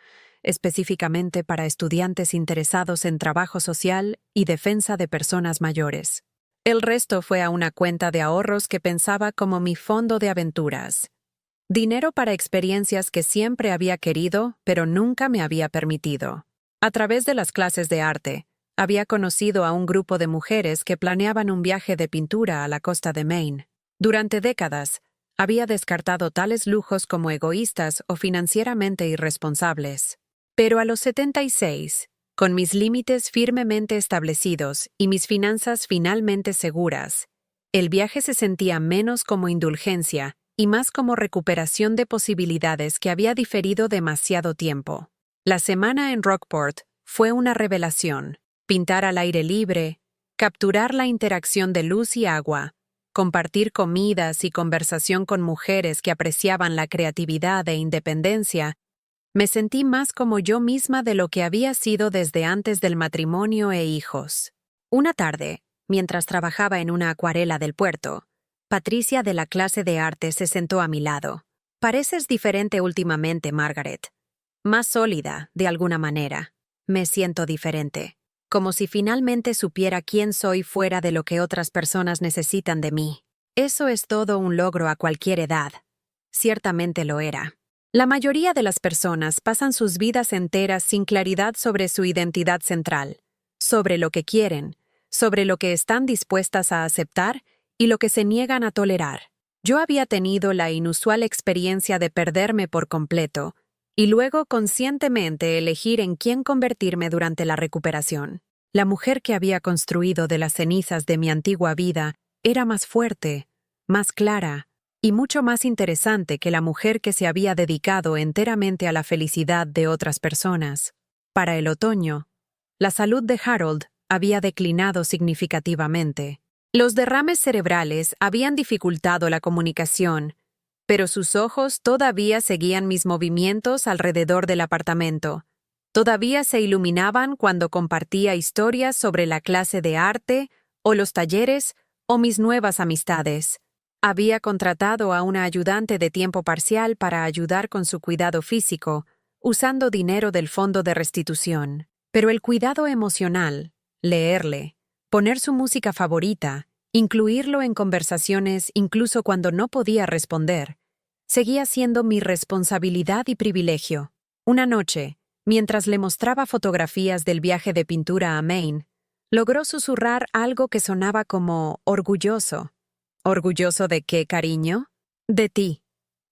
específicamente para estudiantes interesados en trabajo social y defensa de personas mayores. El resto fue a una cuenta de ahorros que pensaba como mi fondo de aventuras. Dinero para experiencias que siempre había querido, pero nunca me había permitido. A través de las clases de arte, había conocido a un grupo de mujeres que planeaban un viaje de pintura a la costa de Maine. Durante décadas, había descartado tales lujos como egoístas o financieramente irresponsables. Pero a los 76, con mis límites firmemente establecidos y mis finanzas finalmente seguras, el viaje se sentía menos como indulgencia y más como recuperación de posibilidades que había diferido demasiado tiempo. La semana en Rockport fue una revelación. Pintar al aire libre, capturar la interacción de luz y agua, compartir comidas y conversación con mujeres que apreciaban la creatividad e independencia, Me sentí más como yo misma de lo que había sido desde antes del matrimonio e hijos. Una tarde, mientras trabajaba en una acuarela del puerto, Patricia de la clase de arte se sentó a mi lado. Pareces diferente últimamente, Margaret. Más sólida, de alguna manera. Me siento diferente. Como si finalmente supiera quién soy fuera de lo que otras personas necesitan de mí. Eso es todo un logro a cualquier edad. Ciertamente lo era. La mayoría de las personas pasan sus vidas enteras sin claridad sobre su identidad central, sobre lo que quieren, sobre lo que están dispuestas a aceptar y lo que se niegan a tolerar. Yo había tenido la inusual experiencia de perderme por completo y luego conscientemente elegir en quién convertirme durante la recuperación. La mujer que había construido de las cenizas de mi antigua vida era más fuerte, más clara y mucho más interesante que la mujer que se había dedicado enteramente a la felicidad de otras personas. Para el otoño, la salud de Harold había declinado significativamente. Los derrames cerebrales habían dificultado la comunicación, pero sus ojos todavía seguían mis movimientos alrededor del apartamento. Todavía se iluminaban cuando compartía historias sobre la clase de arte, o los talleres, o mis nuevas amistades. Había contratado a una ayudante de tiempo parcial para ayudar con su cuidado físico, usando dinero del fondo de restitución. Pero el cuidado emocional, leerle, poner su música favorita, incluirlo en conversaciones incluso cuando no podía responder, seguía siendo mi responsabilidad y privilegio. Una noche, mientras le mostraba fotografías del viaje de pintura a Maine, logró susurrar algo que sonaba como orgulloso. ¿Orgulloso de qué, cariño? De ti,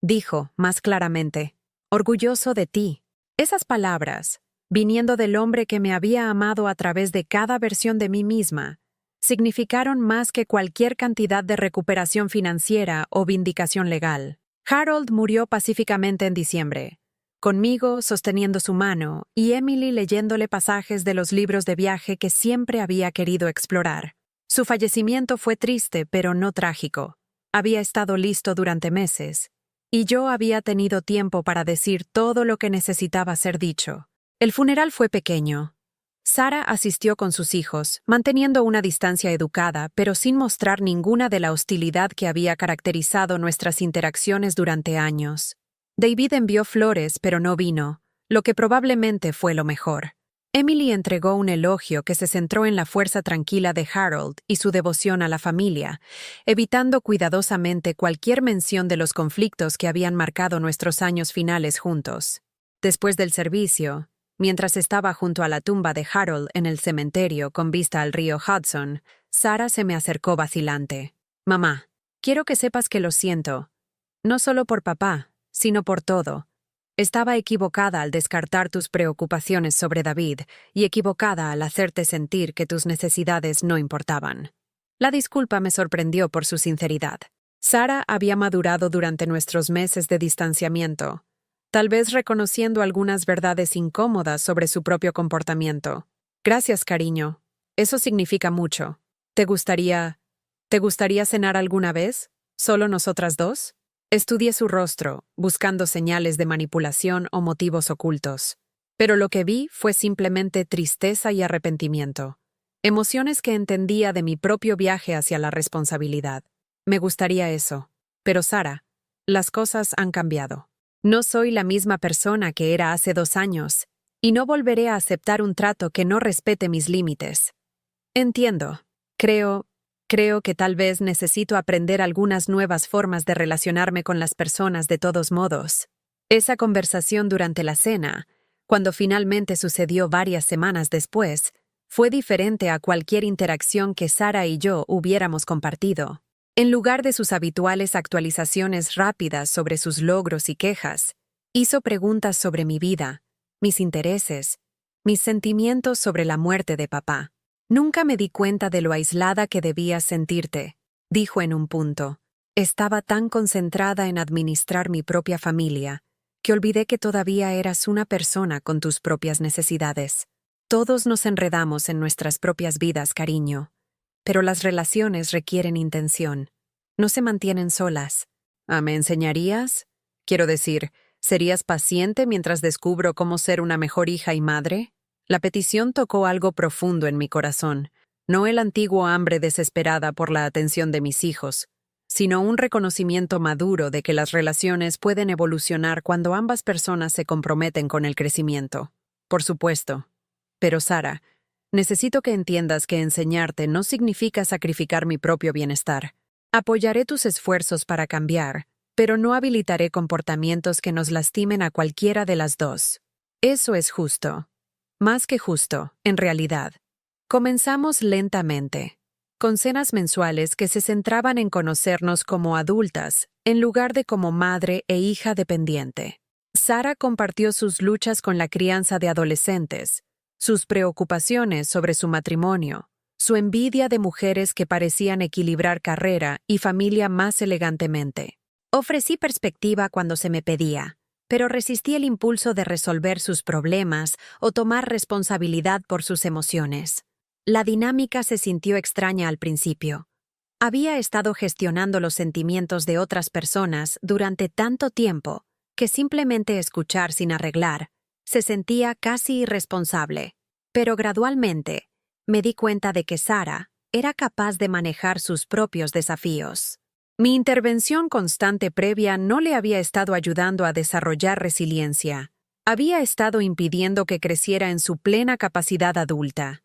dijo más claramente. Orgulloso de ti. Esas palabras, viniendo del hombre que me había amado a través de cada versión de mí misma, significaron más que cualquier cantidad de recuperación financiera o vindicación legal. Harold murió pacíficamente en diciembre, conmigo sosteniendo su mano y Emily leyéndole pasajes de los libros de viaje que siempre había querido explorar. Su fallecimiento fue triste, pero no trágico. Había estado listo durante meses, y yo había tenido tiempo para decir todo lo que necesitaba ser dicho. El funeral fue pequeño. Sarah asistió con sus hijos, manteniendo una distancia educada, pero sin mostrar ninguna de la hostilidad que había caracterizado nuestras interacciones durante años. David envió flores, pero no vino, lo que probablemente fue lo mejor. Emily entregó un elogio que se centró en la fuerza tranquila de Harold y su devoción a la familia, evitando cuidadosamente cualquier mención de los conflictos que habían marcado nuestros años finales juntos. Después del servicio, mientras estaba junto a la tumba de Harold en el cementerio con vista al río Hudson, Sarah se me acercó vacilante. «Mamá, quiero que sepas que lo siento. No solo por papá, sino por todo. Estaba equivocada al descartar tus preocupaciones sobre David y equivocada al hacerte sentir que tus necesidades no importaban». La disculpa me sorprendió por su sinceridad. Sarah había madurado durante nuestros meses de distanciamiento, tal vez reconociendo algunas verdades incómodas sobre su propio comportamiento. «Gracias, cariño. Eso significa mucho. ¿Te gustaría cenar alguna vez? ¿Solo nosotras dos?» Estudié su rostro, buscando señales de manipulación o motivos ocultos. Pero lo que vi fue simplemente tristeza y arrepentimiento. Emociones que entendía de mi propio viaje hacia la responsabilidad. Me gustaría eso. Pero Sarah, las cosas han cambiado. No soy la misma persona que era hace 2 años, y no volveré a aceptar un trato que no respete mis límites. Entiendo. Creo que tal vez necesito aprender algunas nuevas formas de relacionarme con las personas de todos modos. Esa conversación durante la cena, cuando finalmente sucedió varias semanas después, fue diferente a cualquier interacción que Sarah y yo hubiéramos compartido. En lugar de sus habituales actualizaciones rápidas sobre sus logros y quejas, hizo preguntas sobre mi vida, mis intereses, mis sentimientos sobre la muerte de papá. «Nunca me di cuenta de lo aislada que debías sentirte», dijo en un punto. «Estaba tan concentrada en administrar mi propia familia, que olvidé que todavía eras una persona con tus propias necesidades. Todos nos enredamos en nuestras propias vidas, cariño. Pero las relaciones requieren intención. No se mantienen solas. ¿Me enseñarías? Quiero decir, ¿Serías paciente mientras descubro cómo ser una mejor hija y madre? La petición tocó algo profundo en mi corazón, no el antiguo hambre desesperada por la atención de mis hijos, sino un reconocimiento maduro de que las relaciones pueden evolucionar cuando ambas personas se comprometen con el crecimiento. Por supuesto. Pero Sara, necesito que entiendas que enseñarte no significa sacrificar mi propio bienestar. Apoyaré tus esfuerzos para cambiar, pero no habilitaré comportamientos que nos lastimen a cualquiera de las dos. Eso es justo. Más que justo, en realidad. Comenzamos lentamente, con cenas mensuales que se centraban en conocernos como adultas, en lugar de como madre e hija dependiente. Sara compartió sus luchas con la crianza de adolescentes, sus preocupaciones sobre su matrimonio, su envidia de mujeres que parecían equilibrar carrera y familia más elegantemente. Ofrecí perspectiva cuando se me pedía, pero resistí el impulso de resolver sus problemas o tomar responsabilidad por sus emociones. La dinámica se sintió extraña al principio. Había estado gestionando los sentimientos de otras personas durante tanto tiempo que simplemente escuchar sin arreglar se sentía casi irresponsable. Pero gradualmente me di cuenta de que Sara era capaz de manejar sus propios desafíos. Mi intervención constante previa no le había estado ayudando a desarrollar resiliencia. Había estado impidiendo que creciera en su plena capacidad adulta.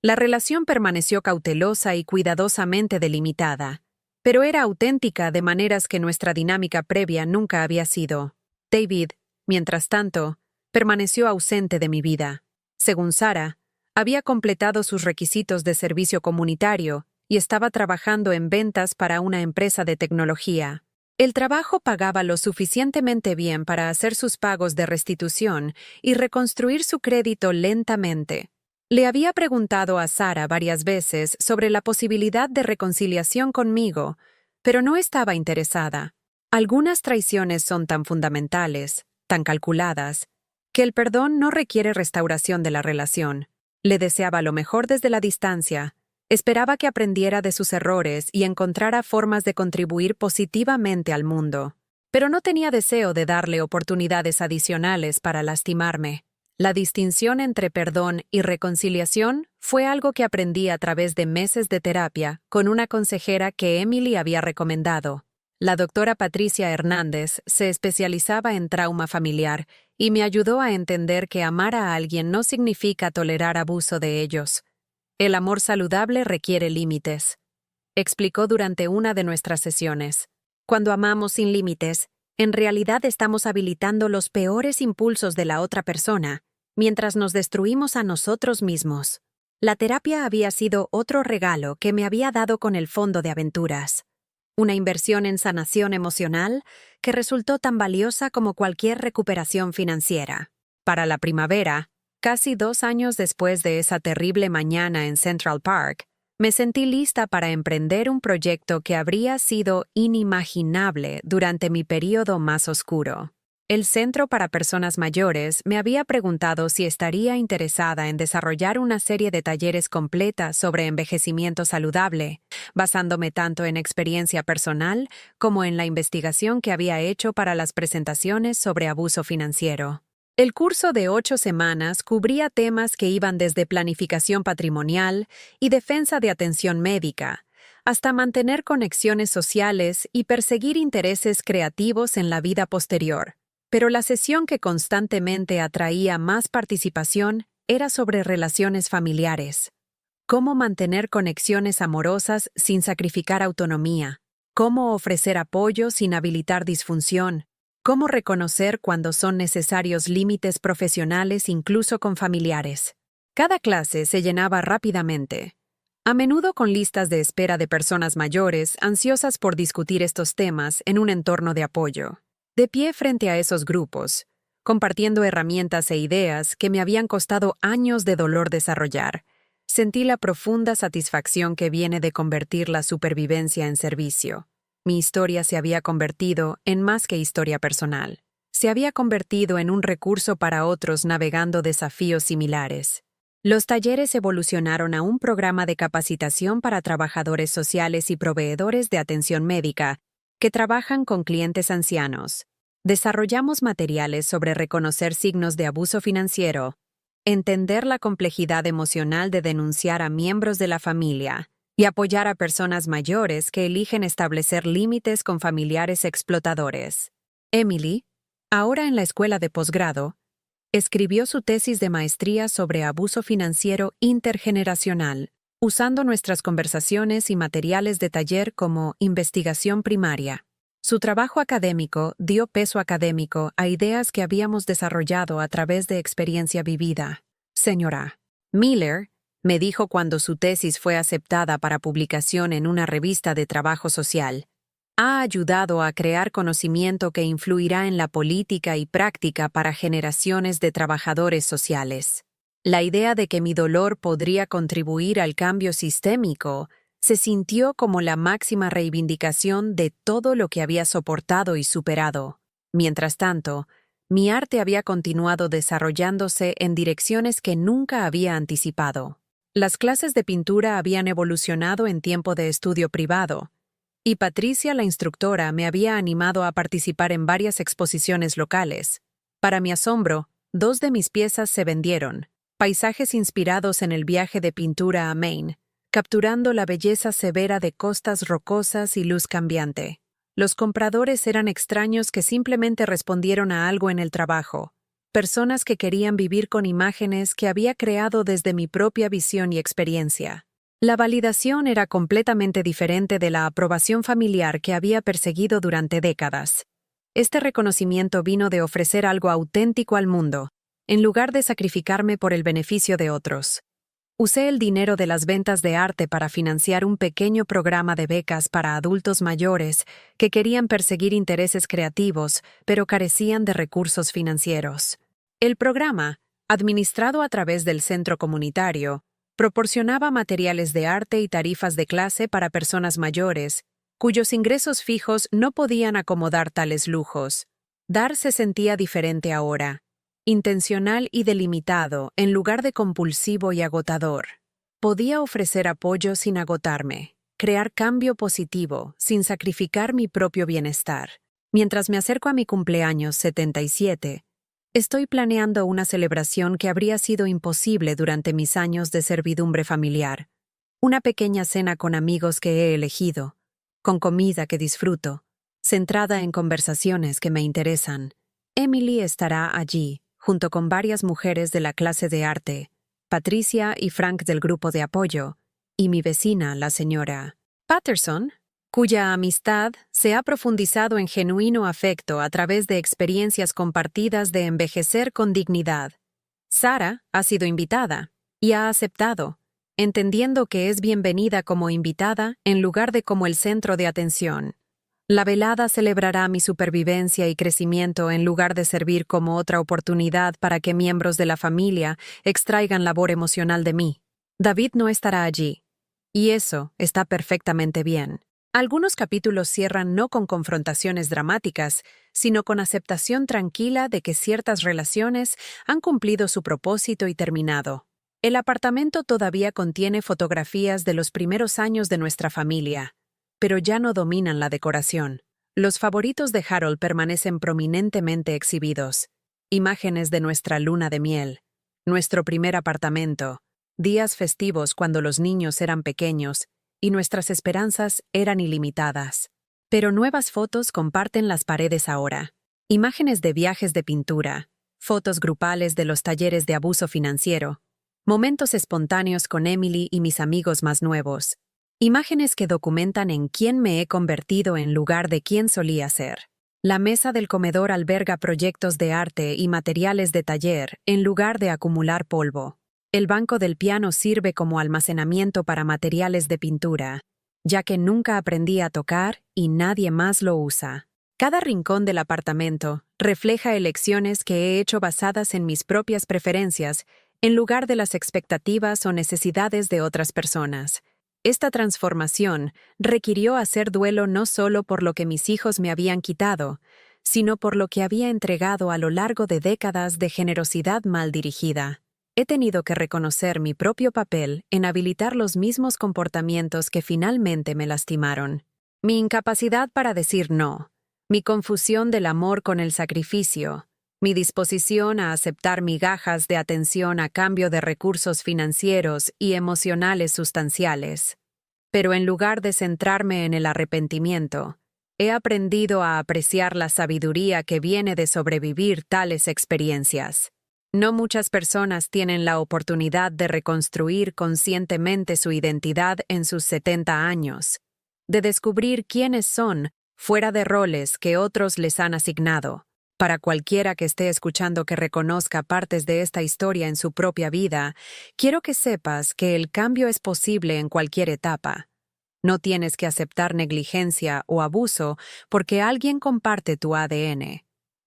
La relación permaneció cautelosa y cuidadosamente delimitada, pero era auténtica de maneras que nuestra dinámica previa nunca había sido. David, mientras tanto, permaneció ausente de mi vida. Según Sara, había completado sus requisitos de servicio comunitario y estaba trabajando en ventas para una empresa de tecnología. El trabajo pagaba lo suficientemente bien para hacer sus pagos de restitución y reconstruir su crédito lentamente. Le había preguntado a Sara varias veces sobre la posibilidad de reconciliación conmigo, pero no estaba interesada. Algunas traiciones son tan fundamentales, tan calculadas, que el perdón no requiere restauración de la relación. Le deseaba lo mejor desde la distancia. Esperaba que aprendiera de sus errores y encontrara formas de contribuir positivamente al mundo. Pero no tenía deseo de darle oportunidades adicionales para lastimarme. La distinción entre perdón y reconciliación fue algo que aprendí a través de meses de terapia con una consejera que Emily había recomendado. La doctora Patricia Hernández se especializaba en trauma familiar y me ayudó a entender que amar a alguien no significa tolerar abuso de ellos. El amor saludable requiere límites, explicó durante una de nuestras sesiones. Cuando amamos sin límites, en realidad estamos habilitando los peores impulsos de la otra persona, mientras nos destruimos a nosotros mismos. La terapia había sido otro regalo que me había dado con el fondo de aventuras. Una inversión en sanación emocional que resultó tan valiosa como cualquier recuperación financiera. Para la primavera, casi 2 años después de esa terrible mañana en Central Park, me sentí lista para emprender un proyecto que habría sido inimaginable durante mi período más oscuro. El Centro para Personas Mayores me había preguntado si estaría interesada en desarrollar una serie de talleres completas sobre envejecimiento saludable, basándome tanto en experiencia personal como en la investigación que había hecho para las presentaciones sobre abuso financiero. El curso de 8 semanas cubría temas que iban desde planificación patrimonial y defensa de atención médica, hasta mantener conexiones sociales y perseguir intereses creativos en la vida posterior. Pero la sesión que constantemente atraía más participación era sobre relaciones familiares. Cómo mantener conexiones amorosas sin sacrificar autonomía. Cómo ofrecer apoyo sin habilitar disfunción. Cómo reconocer cuando son necesarios límites profesionales incluso con familiares. Cada clase se llenaba rápidamente, a menudo con listas de espera de personas mayores ansiosas por discutir estos temas en un entorno de apoyo. De pie frente a esos grupos, compartiendo herramientas e ideas que me habían costado años de dolor desarrollar, sentí la profunda satisfacción que viene de convertir la supervivencia en servicio. Mi historia se había convertido en más que historia personal. Se había convertido en un recurso para otros navegando desafíos similares. Los talleres evolucionaron a un programa de capacitación para trabajadores sociales y proveedores de atención médica que trabajan con clientes ancianos. Desarrollamos materiales sobre reconocer signos de abuso financiero, entender la complejidad emocional de denunciar a miembros de la familia y apoyar a personas mayores que eligen establecer límites con familiares explotadores. Emily, ahora en la escuela de posgrado, escribió su tesis de maestría sobre abuso financiero intergeneracional, usando nuestras conversaciones y materiales de taller como investigación primaria. Su trabajo académico dio peso académico a ideas que habíamos desarrollado a través de experiencia vivida. Señora Miller, me dijo cuando su tesis fue aceptada para publicación en una revista de trabajo social, ha ayudado a crear conocimiento que influirá en la política y práctica para generaciones de trabajadores sociales. La idea de que mi dolor podría contribuir al cambio sistémico se sintió como la máxima reivindicación de todo lo que había soportado y superado. Mientras tanto, mi arte había continuado desarrollándose en direcciones que nunca había anticipado. Las clases de pintura habían evolucionado en tiempo de estudio privado, y Patricia, la instructora, me había animado a participar en varias exposiciones locales. Para mi asombro, 2 de mis piezas se vendieron, paisajes inspirados en el viaje de pintura a Maine, capturando la belleza severa de costas rocosas y luz cambiante. Los compradores eran extraños que simplemente respondieron a algo en el trabajo, personas que querían vivir con imágenes que había creado desde mi propia visión y experiencia. La validación era completamente diferente de la aprobación familiar que había perseguido durante décadas. Este reconocimiento vino de ofrecer algo auténtico al mundo, en lugar de sacrificarme por el beneficio de otros. Usé el dinero de las ventas de arte para financiar un pequeño programa de becas para adultos mayores que querían perseguir intereses creativos, pero carecían de recursos financieros. El programa, administrado a través del centro comunitario, proporcionaba materiales de arte y tarifas de clase para personas mayores, cuyos ingresos fijos no podían acomodar tales lujos. Dar se sentía diferente ahora, intencional y delimitado en lugar de compulsivo y agotador. Podía ofrecer apoyo sin agotarme, crear cambio positivo sin sacrificar mi propio bienestar. Mientras me acerco a mi cumpleaños 77, estoy planeando una celebración que habría sido imposible durante mis años de servidumbre familiar. Una pequeña cena con amigos que he elegido, con comida que disfruto, centrada en conversaciones que me interesan. Emily estará allí, junto con varias mujeres de la clase de arte, Patricia y Frank del grupo de apoyo, y mi vecina, la señora Patterson, cuya amistad se ha profundizado en genuino afecto a través de experiencias compartidas de envejecer con dignidad. Sara ha sido invitada y ha aceptado, entendiendo que es bienvenida como invitada en lugar de como el centro de atención. La velada celebrará mi supervivencia y crecimiento en lugar de servir como otra oportunidad para que miembros de la familia extraigan labor emocional de mí. David no estará allí, y eso está perfectamente bien. Algunos capítulos cierran no con confrontaciones dramáticas, sino con aceptación tranquila de que ciertas relaciones han cumplido su propósito y terminado. El apartamento todavía contiene fotografías de los primeros años de nuestra familia, pero ya no dominan la decoración. Los favoritos de Harold permanecen prominentemente exhibidos. Imágenes de nuestra luna de miel, nuestro primer apartamento, días festivos cuando los niños eran pequeños y nuestras esperanzas eran ilimitadas. Pero nuevas fotos comparten las paredes ahora. Imágenes de viajes de pintura, fotos grupales de los talleres de abuso financiero, momentos espontáneos con Emily y mis amigos más nuevos. Imágenes que documentan en quién me he convertido en lugar de quién solía ser. La mesa del comedor alberga proyectos de arte y materiales de taller en lugar de acumular polvo. El banco del piano sirve como almacenamiento para materiales de pintura, ya que nunca aprendí a tocar y nadie más lo usa. Cada rincón del apartamento refleja elecciones que he hecho basadas en mis propias preferencias en lugar de las expectativas o necesidades de otras personas. Esta transformación requirió hacer duelo no solo por lo que mis hijos me habían quitado, sino por lo que había entregado a lo largo de décadas de generosidad mal dirigida. He tenido que reconocer mi propio papel en habilitar los mismos comportamientos que finalmente me lastimaron. Mi incapacidad para decir no, Mi confusión del amor con el sacrificio, mi disposición a aceptar migajas de atención a cambio de recursos financieros y emocionales sustanciales. Pero en lugar de centrarme en el arrepentimiento, he aprendido a apreciar la sabiduría que viene de sobrevivir tales experiencias. No muchas personas tienen la oportunidad de reconstruir conscientemente su identidad en sus 70 años, de descubrir quiénes son fuera de roles que otros les han asignado. Para cualquiera que esté escuchando que reconozca partes de esta historia en su propia vida, quiero que sepas que el cambio es posible en cualquier etapa. No tienes que aceptar negligencia o abuso porque alguien comparte tu ADN.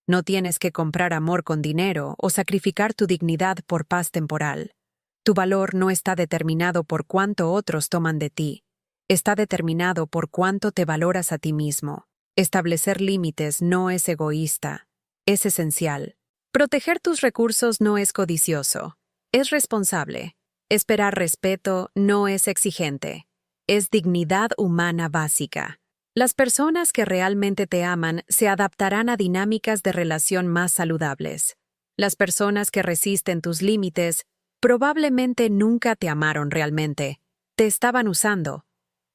No tienes que comprar amor con dinero o sacrificar tu dignidad por paz temporal. Tu valor no está determinado por cuánto otros toman de ti. Está determinado por cuánto te valoras a ti mismo. Establecer límites no es egoísta. Es esencial. Proteger tus recursos no es codicioso. Es responsable. Esperar respeto no es exigente. Es dignidad humana básica. Las personas que realmente te aman se adaptarán a dinámicas de relación más saludables. Las personas que resisten tus límites probablemente nunca te amaron realmente. Te estaban usando.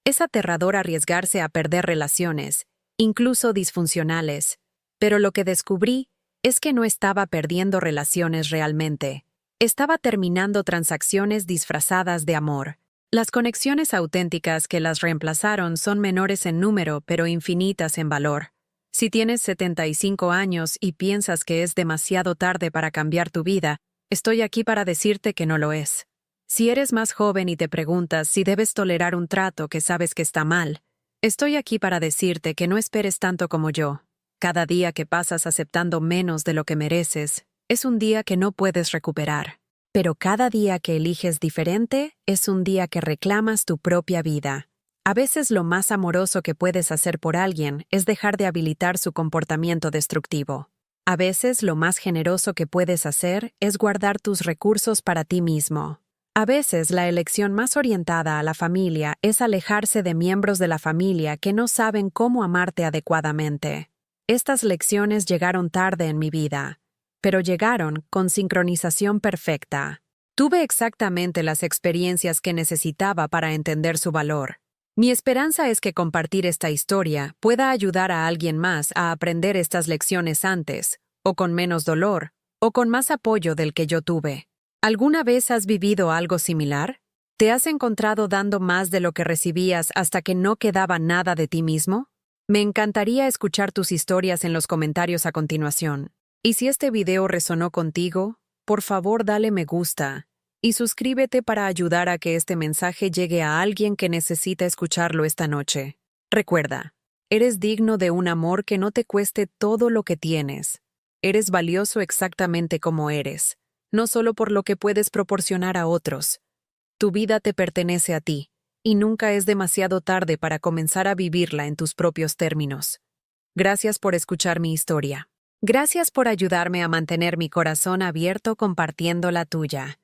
Es aterrador arriesgarse a perder relaciones, incluso disfuncionales. Pero lo que descubrí es que no estaba perdiendo relaciones realmente. Estaba terminando transacciones disfrazadas de amor. Las conexiones auténticas que las reemplazaron son menores en número pero infinitas en valor. Si tienes 75 años y piensas que es demasiado tarde para cambiar tu vida, estoy aquí para decirte que no lo es. Si eres más joven y te preguntas si debes tolerar un trato que sabes que está mal, estoy aquí para decirte que no esperes tanto como yo. Cada día que pasas aceptando menos de lo que mereces es un día que no puedes recuperar. Pero cada día que eliges diferente es un día que reclamas tu propia vida. A veces lo más amoroso que puedes hacer por alguien es dejar de habilitar su comportamiento destructivo. A veces lo más generoso que puedes hacer es guardar tus recursos para ti mismo. A veces la elección más orientada a la familia es alejarse de miembros de la familia que no saben cómo amarte adecuadamente. Estas lecciones llegaron tarde en mi vida, pero llegaron con sincronización perfecta. Tuve exactamente las experiencias que necesitaba para entender su valor. Mi esperanza es que compartir esta historia pueda ayudar a alguien más a aprender estas lecciones antes, o con menos dolor, o con más apoyo del que yo tuve. ¿Alguna vez has vivido algo similar? ¿Te has encontrado dando más de lo que recibías hasta que no quedaba nada de ti mismo? Me encantaría escuchar tus historias en los comentarios a continuación. Y si este video resonó contigo, por favor dale me gusta y suscríbete para ayudar a que este mensaje llegue a alguien que necesita escucharlo esta noche. Recuerda, eres digno de un amor que no te cueste todo lo que tienes. Eres valioso exactamente como eres, no solo por lo que puedes proporcionar a otros. Tu vida te pertenece a ti, y nunca es demasiado tarde para comenzar a vivirla en tus propios términos. Gracias por escuchar mi historia. Gracias por ayudarme a mantener mi corazón abierto compartiendo la tuya.